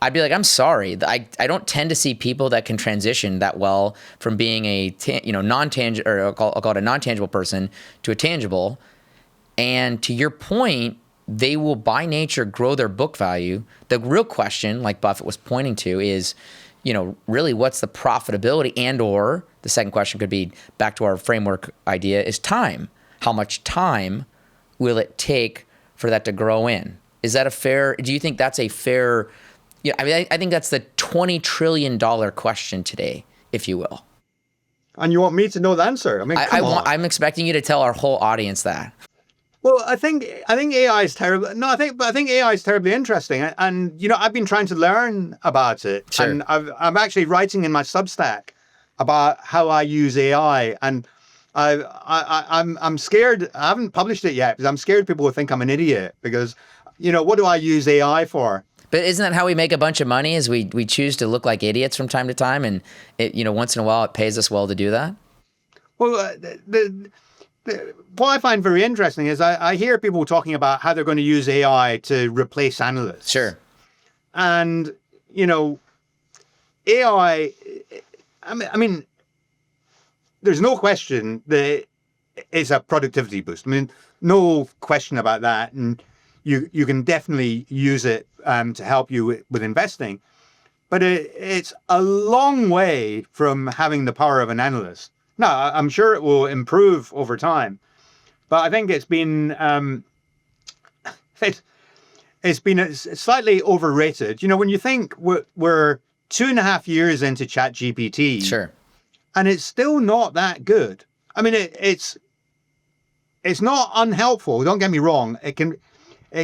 I'd be like, I'm sorry. I don't tend to see people that can transition that well from being a non-tangible, or I'll call it a non-tangible person to a tangible. And to your point, they will by nature grow their book value. The real question, like Buffett was pointing to, is, really what's the profitability, and or the second question could be back to our framework idea is time. How much time will it take for that to grow in? Is that do you think that's a fair, I think that's the $20 trillion question today, if you will. And you want me to know the answer? I'm expecting you to tell our whole audience that. Well, I think AI is terrible. No, I think AI is terribly interesting, and I've been trying to learn about it. Sure. And I'm actually writing in my Substack about how I use AI, and I'm scared. I haven't published it yet because I'm scared people will think I'm an idiot. Because what do I use AI for? But isn't that how we make a bunch of money? Is we choose to look like idiots from time to time, and once in a while it pays us well to do that. Well, what I find very interesting is I hear people talking about how they're going to use AI to replace analysts. Sure. And, AI, I mean, there's no question that it's a productivity boost. I mean, no question about that. And you can definitely use it to help you with investing. But it's a long way from having the power of an analyst. Now, I'm sure it will improve over time, but I think it's been slightly overrated. When you think we're 2.5 years into ChatGPT, sure, and it's still not that good. I mean, it's not unhelpful. Don't get me wrong. It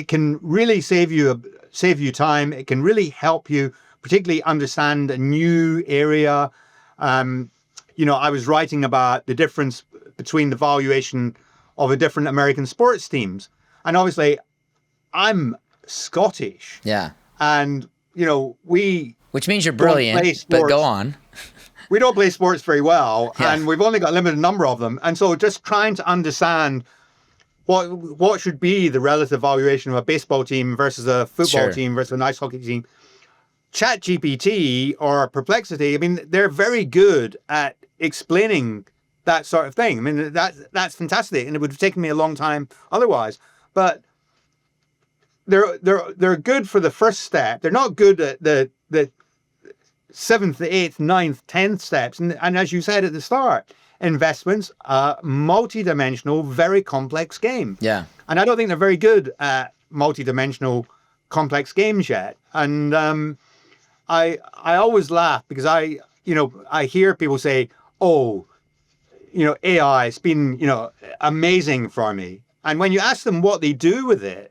can really save you time. It can really help you, particularly understand a new area. I was writing about the difference between the valuation of the different American sports teams. And obviously, I'm Scottish. Yeah. And, which means you're brilliant, but go on. We don't play sports very well, Yeah. and we've only got a limited number of them. And so just trying to understand what should be the relative valuation of a baseball team versus a football team versus an ice hockey team. ChatGPT or Perplexity, I mean, they're very good at explaining that sort of thing. I mean, that's fantastic, and it would have taken me a long time otherwise. But they're good for the first step. They're not good at the 7th, 8th, 9th, 10th steps. And as you said at the start, investments are multi-dimensional, very complex game. Yeah. And I don't think they're very good at multi-dimensional complex games yet. And I always laugh because I hear people say, AI has been, amazing for me. And when you ask them what they do with it,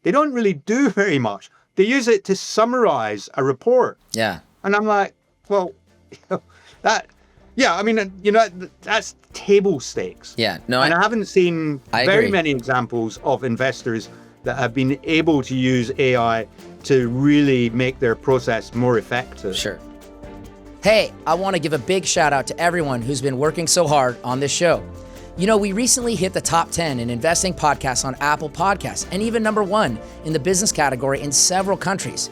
they don't really do very much. They use it to summarize a report. Yeah. And I'm like, well, that's table stakes. Yeah. No, and I haven't seen very many examples of investors that have been able to use AI to really make their process more effective. Sure. Hey, I want to give a big shout out to everyone who's been working so hard on this show. We recently hit the top 10 in investing podcasts on Apple Podcasts and even number 1 in the business category in several countries.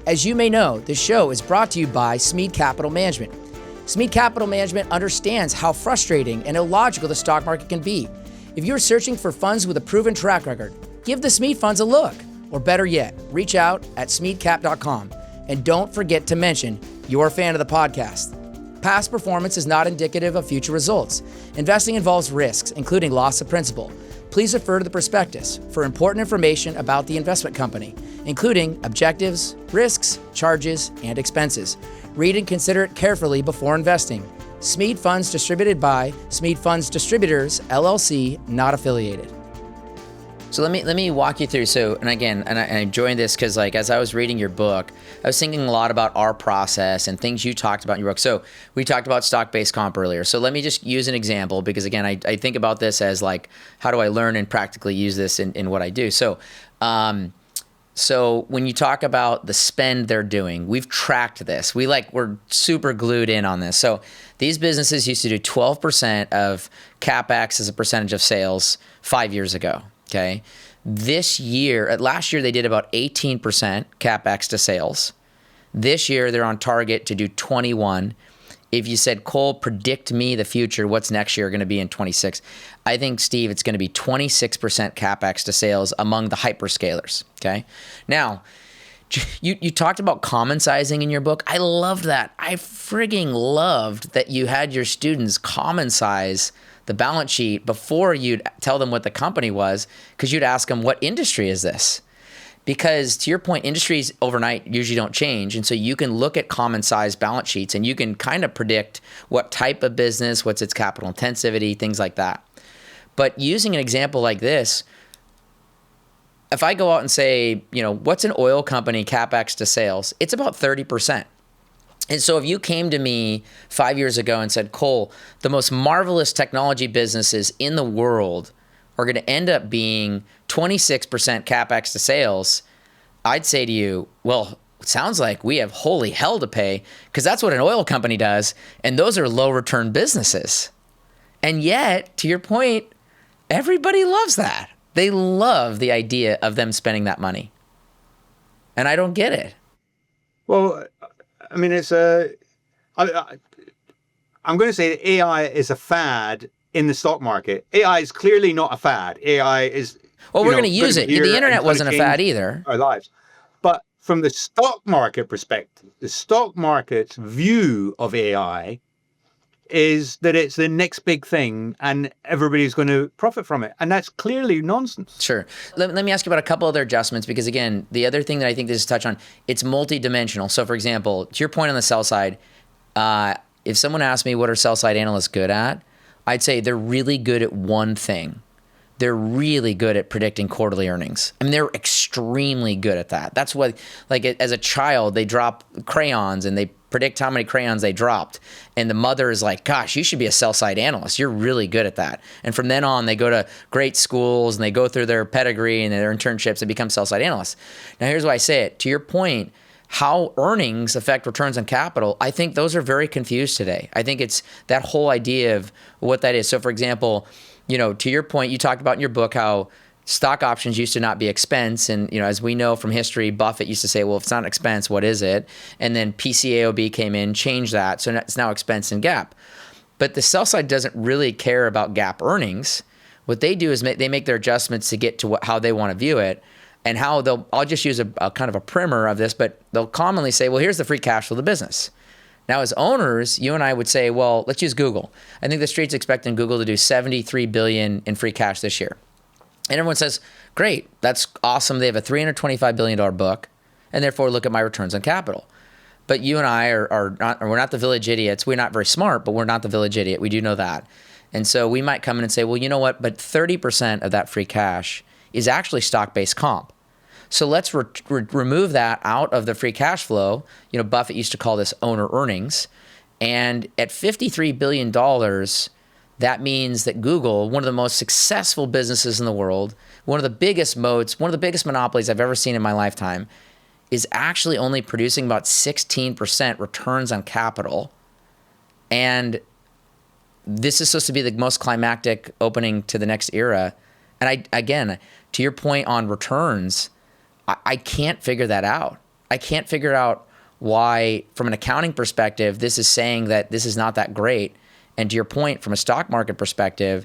As you may know, this show is brought to you by Smead Capital Management. Smead Capital Management understands how frustrating and illogical the stock market can be. If you're searching for funds with a proven track record, give the Smead funds a look. Or better yet, reach out at smeadcap.com. And don't forget to mention you're a fan of the podcast. Past performance is not indicative of future results. Investing involves risks, including loss of principal. Please refer to the prospectus for important information about the investment company, including objectives, risks, charges, and expenses. Read and consider it carefully before investing. Smead Funds distributed by Smead Funds Distributors, LLC, not affiliated. So let me walk you through. So, and again, I joined this because as I was reading your book, I was thinking a lot about our process and things you talked about in your book. So we talked about stock-based comp earlier. So let me just use an example because again, I think about this as how do I learn and practically use this in what I do? So, so when you talk about the spend they're doing, we've tracked this. We're super glued in on this. So these businesses used to do 12% of CapEx as a percentage of sales 5 years ago. Okay. Last year they did about 18% CapEx to sales. This year they're on target to do 21. If you said, Cole, predict me the future, what's next year going to be in 26? I think, Steve, it's going to be 26% CapEx to sales among the hyperscalers. Okay. Now, you talked about common sizing in your book. I loved that. I frigging loved that you had your students common size the balance sheet before you'd tell them what the company was, because you'd ask them, what industry is this? Because to your point, industries overnight usually don't change. And so you can look at common size balance sheets and you can kind of predict what type of business, what's its capital intensity, things like that. But using an example like this, if I go out and say, what's an oil company CapEx to sales? It's about 30%. And so if you came to me 5 years ago and said, Cole, the most marvelous technology businesses in the world are going to end up being 26% CapEx to sales, I'd say to you, well, it sounds like we have holy hell to pay because that's what an oil company does. And those are low return businesses. And yet, to your point, everybody loves that. They love the idea of them spending that money. And I don't get it. Well, I mean, I'm going to say that AI is a fad in the stock market. AI is clearly not a fad. AI is... Well, we're going to use it. The internet wasn't a fad either. Our lives. But from the stock market perspective, the stock market's view of AI is that it's the next big thing and everybody's going to profit from it. And that's clearly nonsense. Sure. Let me ask you about a couple other adjustments because, again, the other thing that I think this is touch on, it's multidimensional. So, for example, to your point on the sell side, if someone asked me what are sell side analysts good at, I'd say they're really good at one thing. they're really good at predicting quarterly earnings. I mean, they're extremely good at that. That's what, like, as a child, they drop crayons and they predict how many crayons they dropped. And the mother is like, gosh, you should be a sell-side analyst. You're really good at that. And from then on, they go to great schools and they go through their pedigree and their internships and become sell-side analysts. Now, here's why I say it. To your point, how earnings affect returns on capital, I think those are very confused today. I think it's that whole idea of what that is. So, for example, to your point, you talked about in your book how stock options used to not be expense. And, as we know from history, Buffett used to say, well, if it's not an expense, what is it? And then PCAOB came in, changed that. So it's now expense and GAAP. But the sell side doesn't really care about GAAP earnings. What they do is they make their adjustments to get to how they want to view it. And how I'll just use a kind of a primer of this, but they'll commonly say, well, here's the free cash flow of the business. Now, as owners, you and I would say, well, let's use Google. I think the street's expecting Google to do $73 billion in free cash this year. And everyone says, great, that's awesome. They have a $325 billion book, and therefore look at my returns on capital. But you and I we're not the village idiots. We're not very smart, but we're not the village idiot. We do know that. And so we might come in and say, well, you know what? But 30% of that free cash is actually stock-based comp. So let's remove that out of the free cash flow. Buffett used to call this owner earnings. And at $53 billion, that means that Google, one of the most successful businesses in the world, one of the biggest moats, one of the biggest monopolies I've ever seen in my lifetime, is actually only producing about 16% returns on capital. And this is supposed to be the most climactic opening to the next era. And again, to your point on returns, I can't figure that out. I can't figure out why, from an accounting perspective, this is saying that this is not that great. And to your point, from a stock market perspective,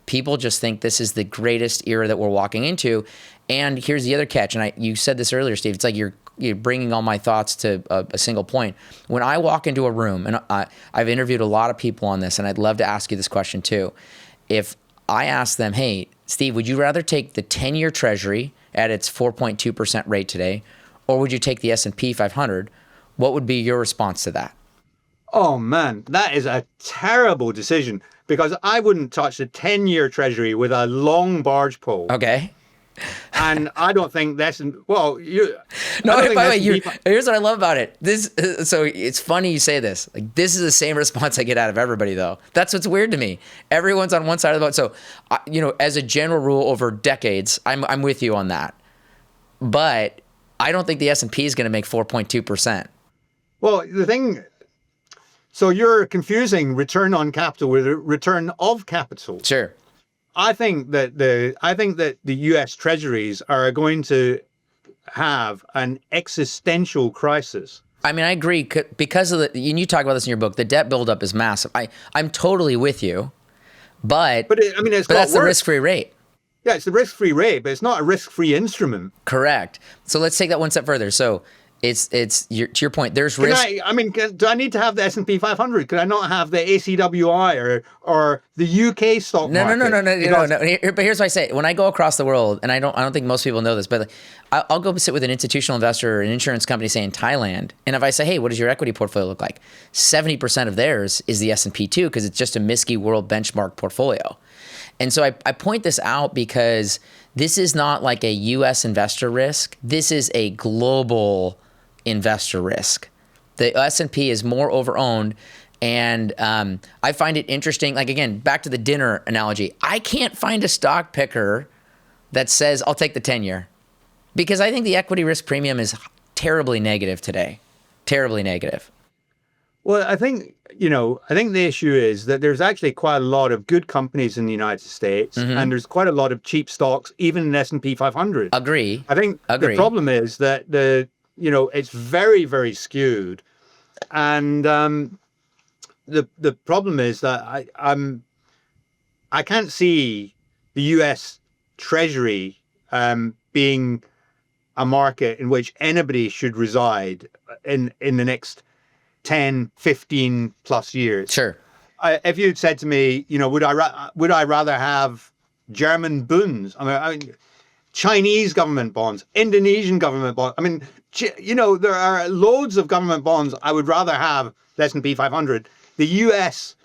people just think this is the greatest era that we're walking into. And here's the other catch. And you said this earlier, Steve. It's like you're bringing all my thoughts to a single point. When I walk into a room, and I've interviewed a lot of people on this, and I'd love to ask you this question too. If I ask them, hey, Steve, would you rather take the 10-year Treasury at its 4.2% rate today, or would you take the S&P 500? What would be your response to that? Oh, man, that is a terrible decision because I wouldn't touch the 10-year Treasury with a long barge pole. Okay. And I don't think that's, well, you... No, by the way, here's what I love about it. So it's funny you say this. Like, this is the same response I get out of everybody, though. That's what's weird to me. Everyone's on one side of the boat. So, as a general rule over decades, I'm with you on that. But I don't think the S&P is going to make 4.2%. Well, the thing... So you're confusing return on capital with return of capital. Sure. I think that the U.S. Treasuries are going to have an existential crisis. I mean, I agree because of you talk about this in your book. The debt buildup is massive. I'm totally with you, but that's the risk-free rate. Yeah, it's the risk-free rate, but it's not a risk-free instrument. Correct. So let's take that one step further. So to your point, there's risk. Do I need to have the S&P 500? Could I not have the ACWI or the UK stock market? No. But here's what I say: when I go across the world, and I don't think most people know this, but I'll go sit with an institutional investor or an insurance company, say in Thailand, and if I say, hey, what does your equity portfolio look like? 70% of theirs is the S&P 2 because it's just a MSCI World Benchmark portfolio. And so I point this out because this is not like a U.S. investor risk. This is a global investor risk. The S&P is more overowned. And I find it interesting, like, again, back to the dinner analogy. I can't find a stock picker that says, I'll take the 10-year. Because I think the equity risk premium is terribly negative today. Terribly negative. Well, I think the issue is that there's actually quite a lot of good companies in the United States, and there's quite a lot of cheap stocks, even in S&P 500. Agree. I think the problem is that it's very, very skewed, and the problem is that I can't see the U.S. Treasury being a market in which anybody should reside in the next 10, 15 plus years. Sure. If you'd said to me, would I rather have German bunds? I mean, Chinese government bonds, Indonesian government bonds. I mean, there are loads of government bonds I would rather have the S&P 500. The US,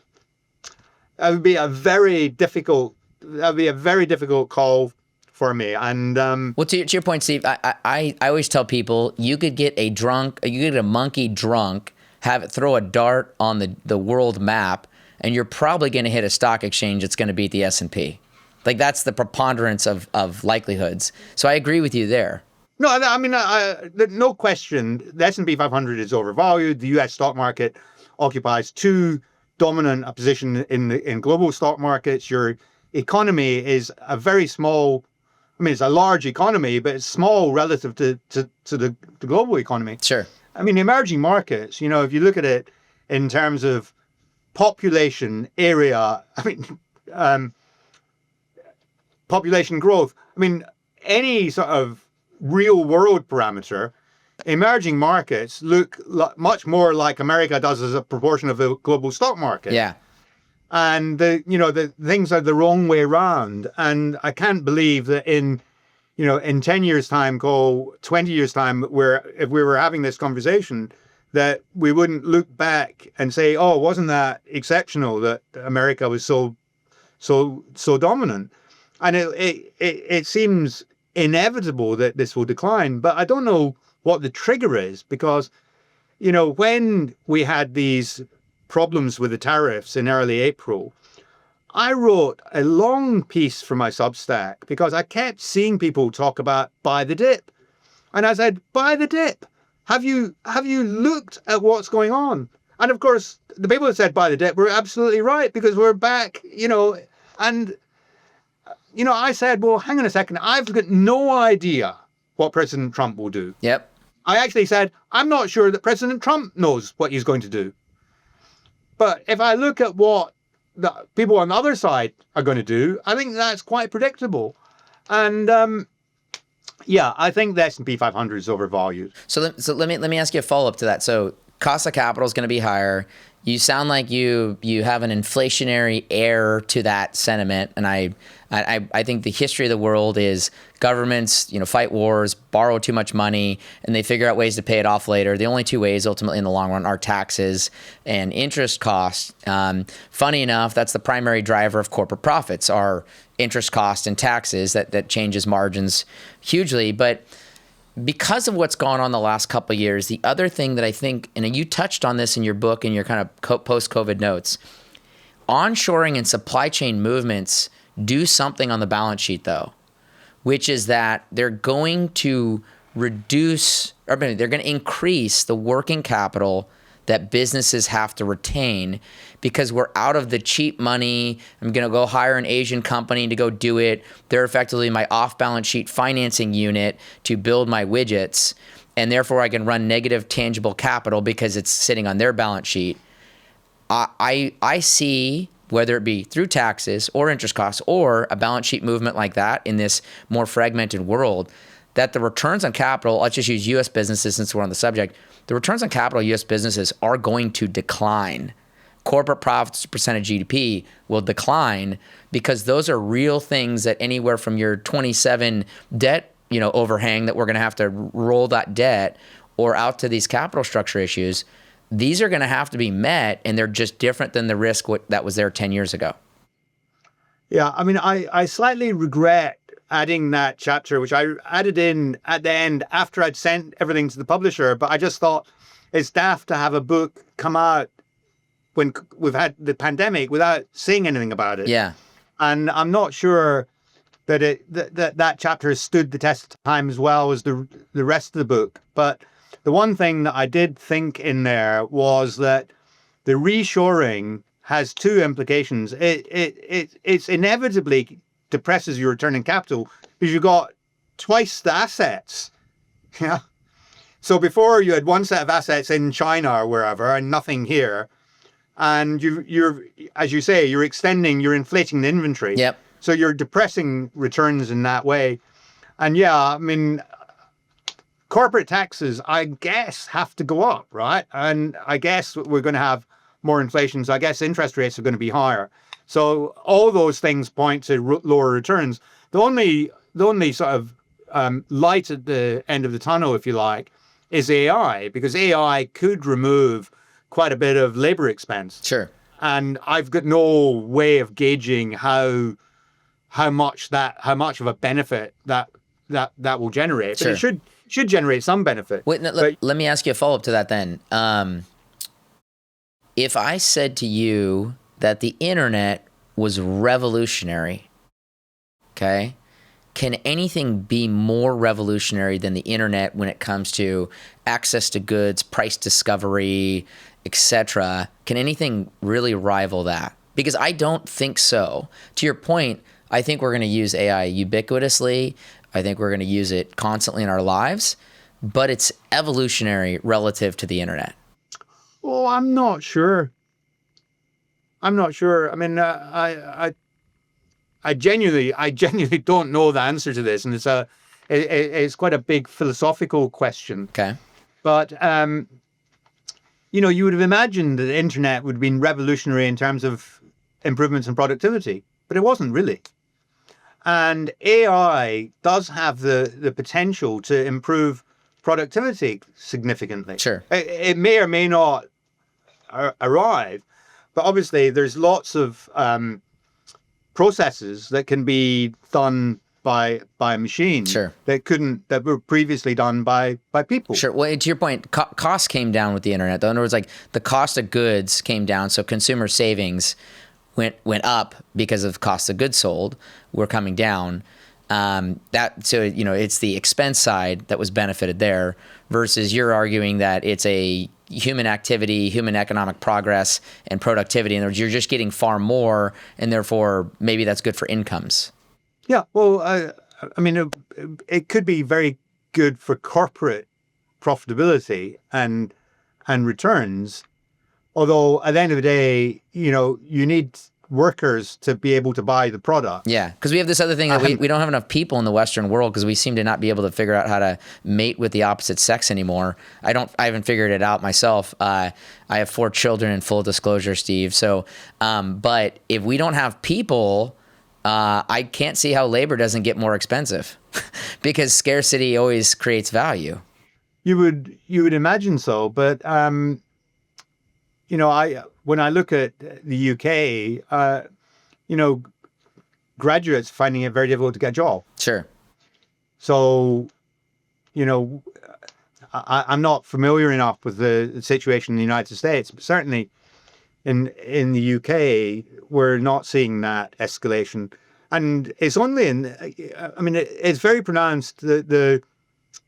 it would be a very difficult that'd be a very difficult call for me. And well, to your point, Steve, I always tell people you could get a monkey drunk, have it throw a dart on the world map, and you're probably going to hit a stock exchange that's going to beat the S&P. Like, that's the preponderance of likelihoods. So I agree with you there. No, I mean, no question, the S&P 500 is overvalued. The U.S. stock market occupies too dominant a position in global stock markets. Your economy is a very small. I mean, it's a large economy, but it's small relative to the global economy. Sure. I mean, emerging markets, you know, if you look at it in terms of population, area, I mean, population growth, I mean, any sort of real world parameter, emerging markets look much more like America does as a proportion of the global stock market. Yeah. And the things are the wrong way around. And I can't believe that in 10 years' time, 20 years' time, if we were having this conversation, that we wouldn't look back and say, oh, wasn't that exceptional that America was so dominant? And it seems inevitable that this will decline. But I don't know what the trigger is, because, when we had these problems with the tariffs in early April, I wrote a long piece for my Substack because I kept seeing people talk about buy the dip. And I said, buy the dip. Have you looked at what's going on? And of course, the people that said buy the dip were absolutely right, because we're back, and, I said, well, hang on a second. I've got no idea what President Trump will do. Yep. I actually said, I'm not sure that President Trump knows what he's going to do. But if I look at what the people on the other side are going to do, I think that's quite predictable. And I think the S&P 500 is overvalued. So let me ask you a follow-up to that. So cost of capital is going to be higher. You sound like you have an inflationary air to that sentiment, and I think the history of the world is governments, fight wars, borrow too much money, and they figure out ways to pay it off later. The only two ways ultimately in the long run are taxes and interest costs. Funny enough, that's the primary driver of corporate profits, are interest costs and taxes that changes margins hugely. But because of what's gone on the last couple of years, the other thing that I think, and you touched on this in your book and your kind of post-COVID notes, onshoring and supply chain movements do something on the balance sheet, though, which is that they're going to increase the working capital that businesses have to retain, because we're out of the cheap money. I'm going to go hire an Asian company to go do it. They're effectively my off-balance sheet financing unit to build my widgets, and therefore I can run negative tangible capital because it's sitting on their balance sheet. I see, whether it be through taxes or interest costs or a balance sheet movement like that in this more fragmented world, that the returns on capital, let's just use U.S. businesses since we're on the subject, the returns on capital of U.S. businesses are going to decline. Corporate profits percent of GDP will decline, because those are real things that anywhere from your 27 debt, overhang that we're going to have to roll that debt, or out to these capital structure issues, these are going to have to be met, and they're just different than the risk that was there 10 years ago. Yeah, I mean, I slightly regret adding that chapter, which I added in at the end after I'd sent everything to the publisher, but I just thought it's daft to have a book come out when we've had the pandemic without saying anything about it. Yeah. And I'm not sure that that chapter has stood the test of time as well as the rest of the book. But the one thing that I did think in there was that the reshoring has two implications. It's inevitably depresses your return on capital because you've got twice the assets. Yeah. So before you had one set of assets in China or wherever and nothing here. And you're, as you say, you're inflating the inventory. Yep. So you're depressing returns in that way. And yeah, I mean, corporate taxes, I guess, have to go up, right? And I guess we're going to have more inflation. So I guess interest rates are going to be higher. So all those things point to lower returns. The only sort of light at the end of the tunnel, if you like, is AI, because AI could remove quite a bit of labor expense. Sure. And I've got no way of gauging how how much of a benefit that will generate. But Sure. it should generate some benefit. Wait, let me ask you a follow-up to that then. If I said to you that the internet was revolutionary, okay, can anything be more revolutionary than the internet when it comes to access to goods, price discovery, etc.? Can anything really rival that? Because I don't think so. To your point, I think we're going to use AI ubiquitously. I think we're going to use it constantly in our lives, but it's evolutionary relative to the internet. Well, I'm not sure. I mean, I genuinely don't know the answer to this, and it's quite a big philosophical question. Okay. But you would have imagined that the internet would have been revolutionary in terms of improvements in productivity, but it wasn't really. And AI does have the potential to improve productivity significantly. Sure. It may or may not arrive, but obviously there's lots of processes that can be done by a machine. Sure. that were previously done by people. Sure. Well, to your point, costs came down with the internet. In other words, like the cost of goods came down, so consumer savings went up because of cost of goods sold were coming down. It's the expense side that was benefited there, versus you're arguing that it's a human activity, human economic progress, and productivity. In other words, you're just getting far more, and therefore maybe that's good for incomes. Yeah, well, I mean, it could be very good for corporate profitability and returns. Although at the end of the day, you need workers to be able to buy the product. Yeah, because we have this other thing that we don't have enough people in the Western world, because we seem to not be able to figure out how to mate with the opposite sex anymore. I haven't figured it out myself. I have 4 children, in full disclosure, Steve. So, but if we don't have people, I can't see how labor doesn't get more expensive because scarcity always creates value. You would imagine so, but when I look at the UK, graduates finding it very difficult to get a job. Sure. So, I'm not familiar enough with the situation in the United States, but certainly in the UK, we're not seeing that escalation. And it's only it's very pronounced.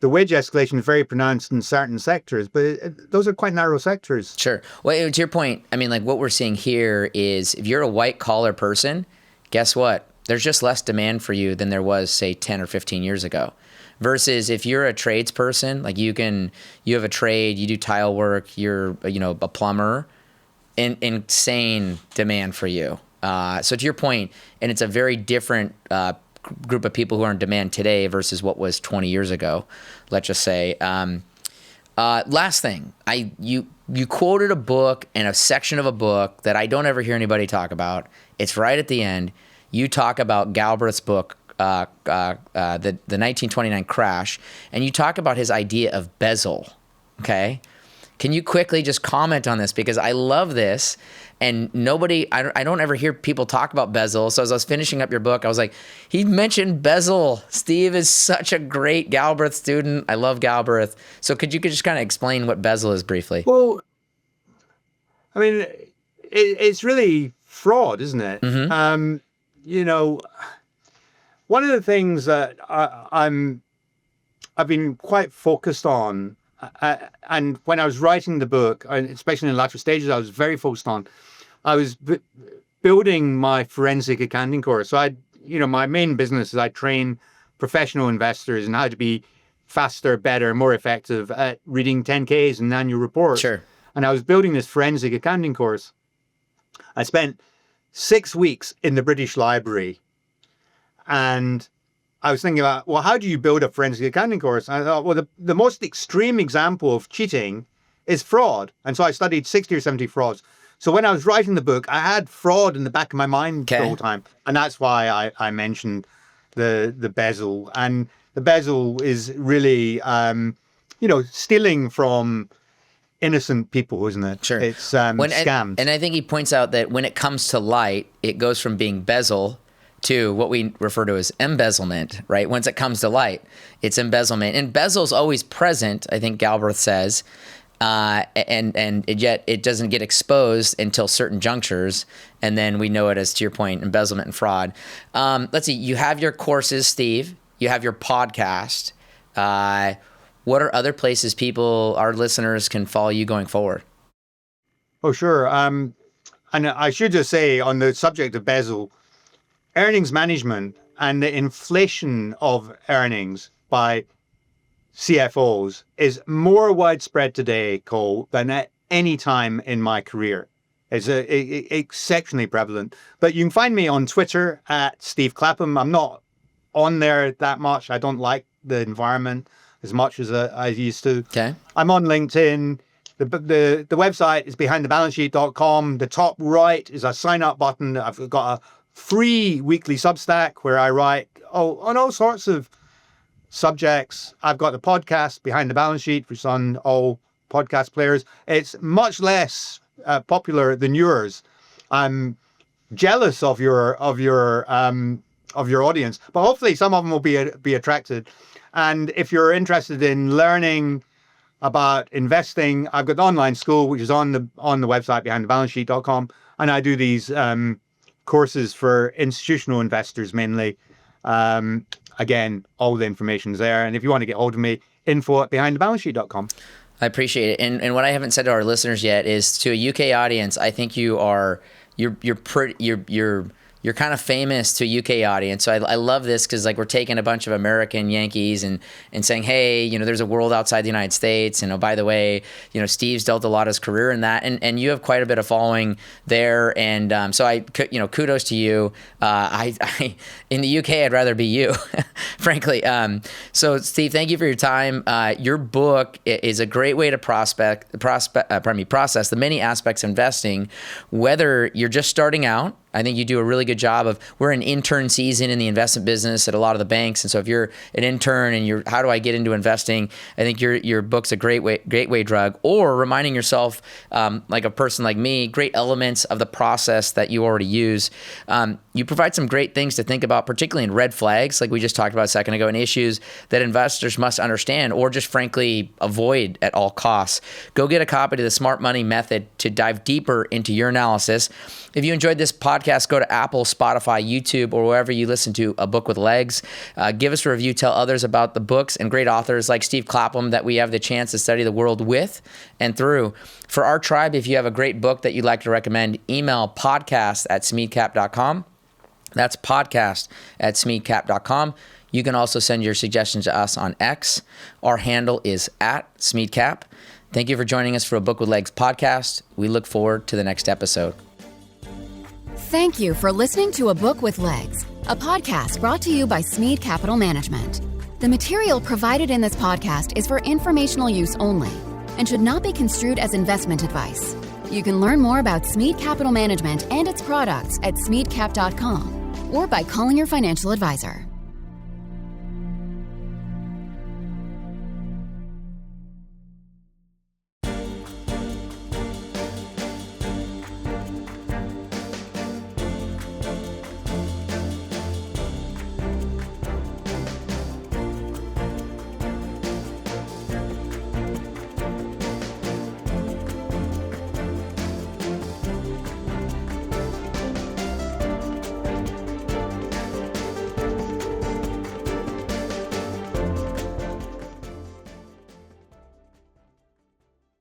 The wage escalation is very pronounced in certain sectors, but those are quite narrow sectors. Sure. Well, to your point, I mean, like what we're seeing here is if you're a white collar person, guess what? There's just less demand for you than there was, say, 10 or 15 years ago. Versus if you're a tradesperson, like you have a trade, you do tile work, you're, a plumber, insane demand for you. So to your point, and it's a very different group of people who are in demand today versus what was 20 years ago, let's just say. Last thing, you quoted a book and a section of a book that I don't ever hear anybody talk about. It's right at the end. You talk about Galbraith's book, the 1929 crash, and you talk about his idea of bezel, okay? Can you quickly just comment on this? Because I love this, and I don't ever hear people talk about bezel. So as I was finishing up your book, I was like, he mentioned bezel. Steve is such a great Galbraith student. I love Galbraith. So could you just kind of explain what bezel is briefly? Well, I mean, it's really fraud, isn't it? Mm-hmm. One of the things that I've been quite focused on, and when I was writing the book, especially in the latter stages, I was very focused on. I was building my forensic accounting course. So my main business is I train professional investors in how to be faster, better, more effective at reading 10Ks and annual reports. Sure. And I was building this forensic accounting course. I spent 6 weeks in the British Library, and I was thinking about, well, how do you build a forensic accounting course? And I thought, well, the most extreme example of cheating is fraud. And so I studied 60 or 70 frauds. So when I was writing the book, I had fraud in the back of my mind the whole time. And that's why I mentioned the bezel. And the bezel is really, stealing from innocent people, isn't it? Sure. It's scams. And I think he points out that when it comes to light, it goes from being bezel to what we refer to as embezzlement, right? Once it comes to light, it's embezzlement. Embezzle's always present, I think Galbraith says, and yet it doesn't get exposed until certain junctures, and then we know it as, to your point, embezzlement and fraud. Let's see, you have your courses, Steve. You have your podcast. What are other places our listeners can follow you going forward? Oh, sure. And I should just say, on the subject of embezzle, earnings management and the inflation of earnings by CFOs is more widespread today, Cole, than at any time in my career. It's exceptionally prevalent. But you can find me on Twitter at Steve Clapham. I'm not on there that much. I don't like the environment as much as I used to. Okay. I'm on LinkedIn. The website is behindthebalancesheet.com. The top right is a sign up button. I've got a free weekly Substack where I write on all sorts of subjects. I've got the podcast Behind the Balance Sheet, which is on all podcast players. It's much less popular than yours. I'm jealous of your audience, but hopefully some of them will be attracted. And if you're interested in learning about investing, I've got the online school, which is on the website behindthebalancesheet.com, and I do these courses for institutional investors mainly. Again, all the information's there. And if you want to get hold of me, info@behindthebalancesheet.com. I appreciate it. And what I haven't said to our listeners yet is, to a UK audience, I think you're kind of famous to a UK audience. So I love this because, like, we're taking a bunch of American Yankees and saying, hey, there's a world outside the United States. And, oh, by the way, Steve's dealt a lot of his career in that. And you have quite a bit of following there. And so kudos to you. I in the UK, I'd rather be you, frankly. So, Steve, thank you for your time. Your book is a great way to process the many aspects of investing, whether you're just starting out. I think you do a really good job we're in intern season in the investment business at a lot of the banks. And so if you're an intern and how do I get into investing? I think your book's a gateway drug, or reminding yourself, like a person like me, great elements of the process that you already use. You provide some great things to think about, particularly in red flags, like we just talked about a second ago, and issues that investors must understand or just frankly avoid at all costs. Go get a copy of the Smart Money Method to dive deeper into your analysis. If you enjoyed this podcast, go to Apple, Spotify, YouTube, or wherever you listen to A Book with Legs. Give us a review. Tell others about the books and great authors like Steve Clapham that we have the chance to study the world with and through. For our tribe, if you have a great book that you'd like to recommend, email podcast@smeadcap.com. That's podcast@smeadcap.com. You can also send your suggestions to us on X. Our handle is @SmeadCap. Thank you for joining us for A Book with Legs podcast. We look forward to the next episode. Thank you for listening to A Book with Legs, a podcast brought to you by Smead Capital Management. The material provided in this podcast is for informational use only and should not be construed as investment advice. You can learn more about Smead Capital Management and its products at smeadcap.com or by calling your financial advisor.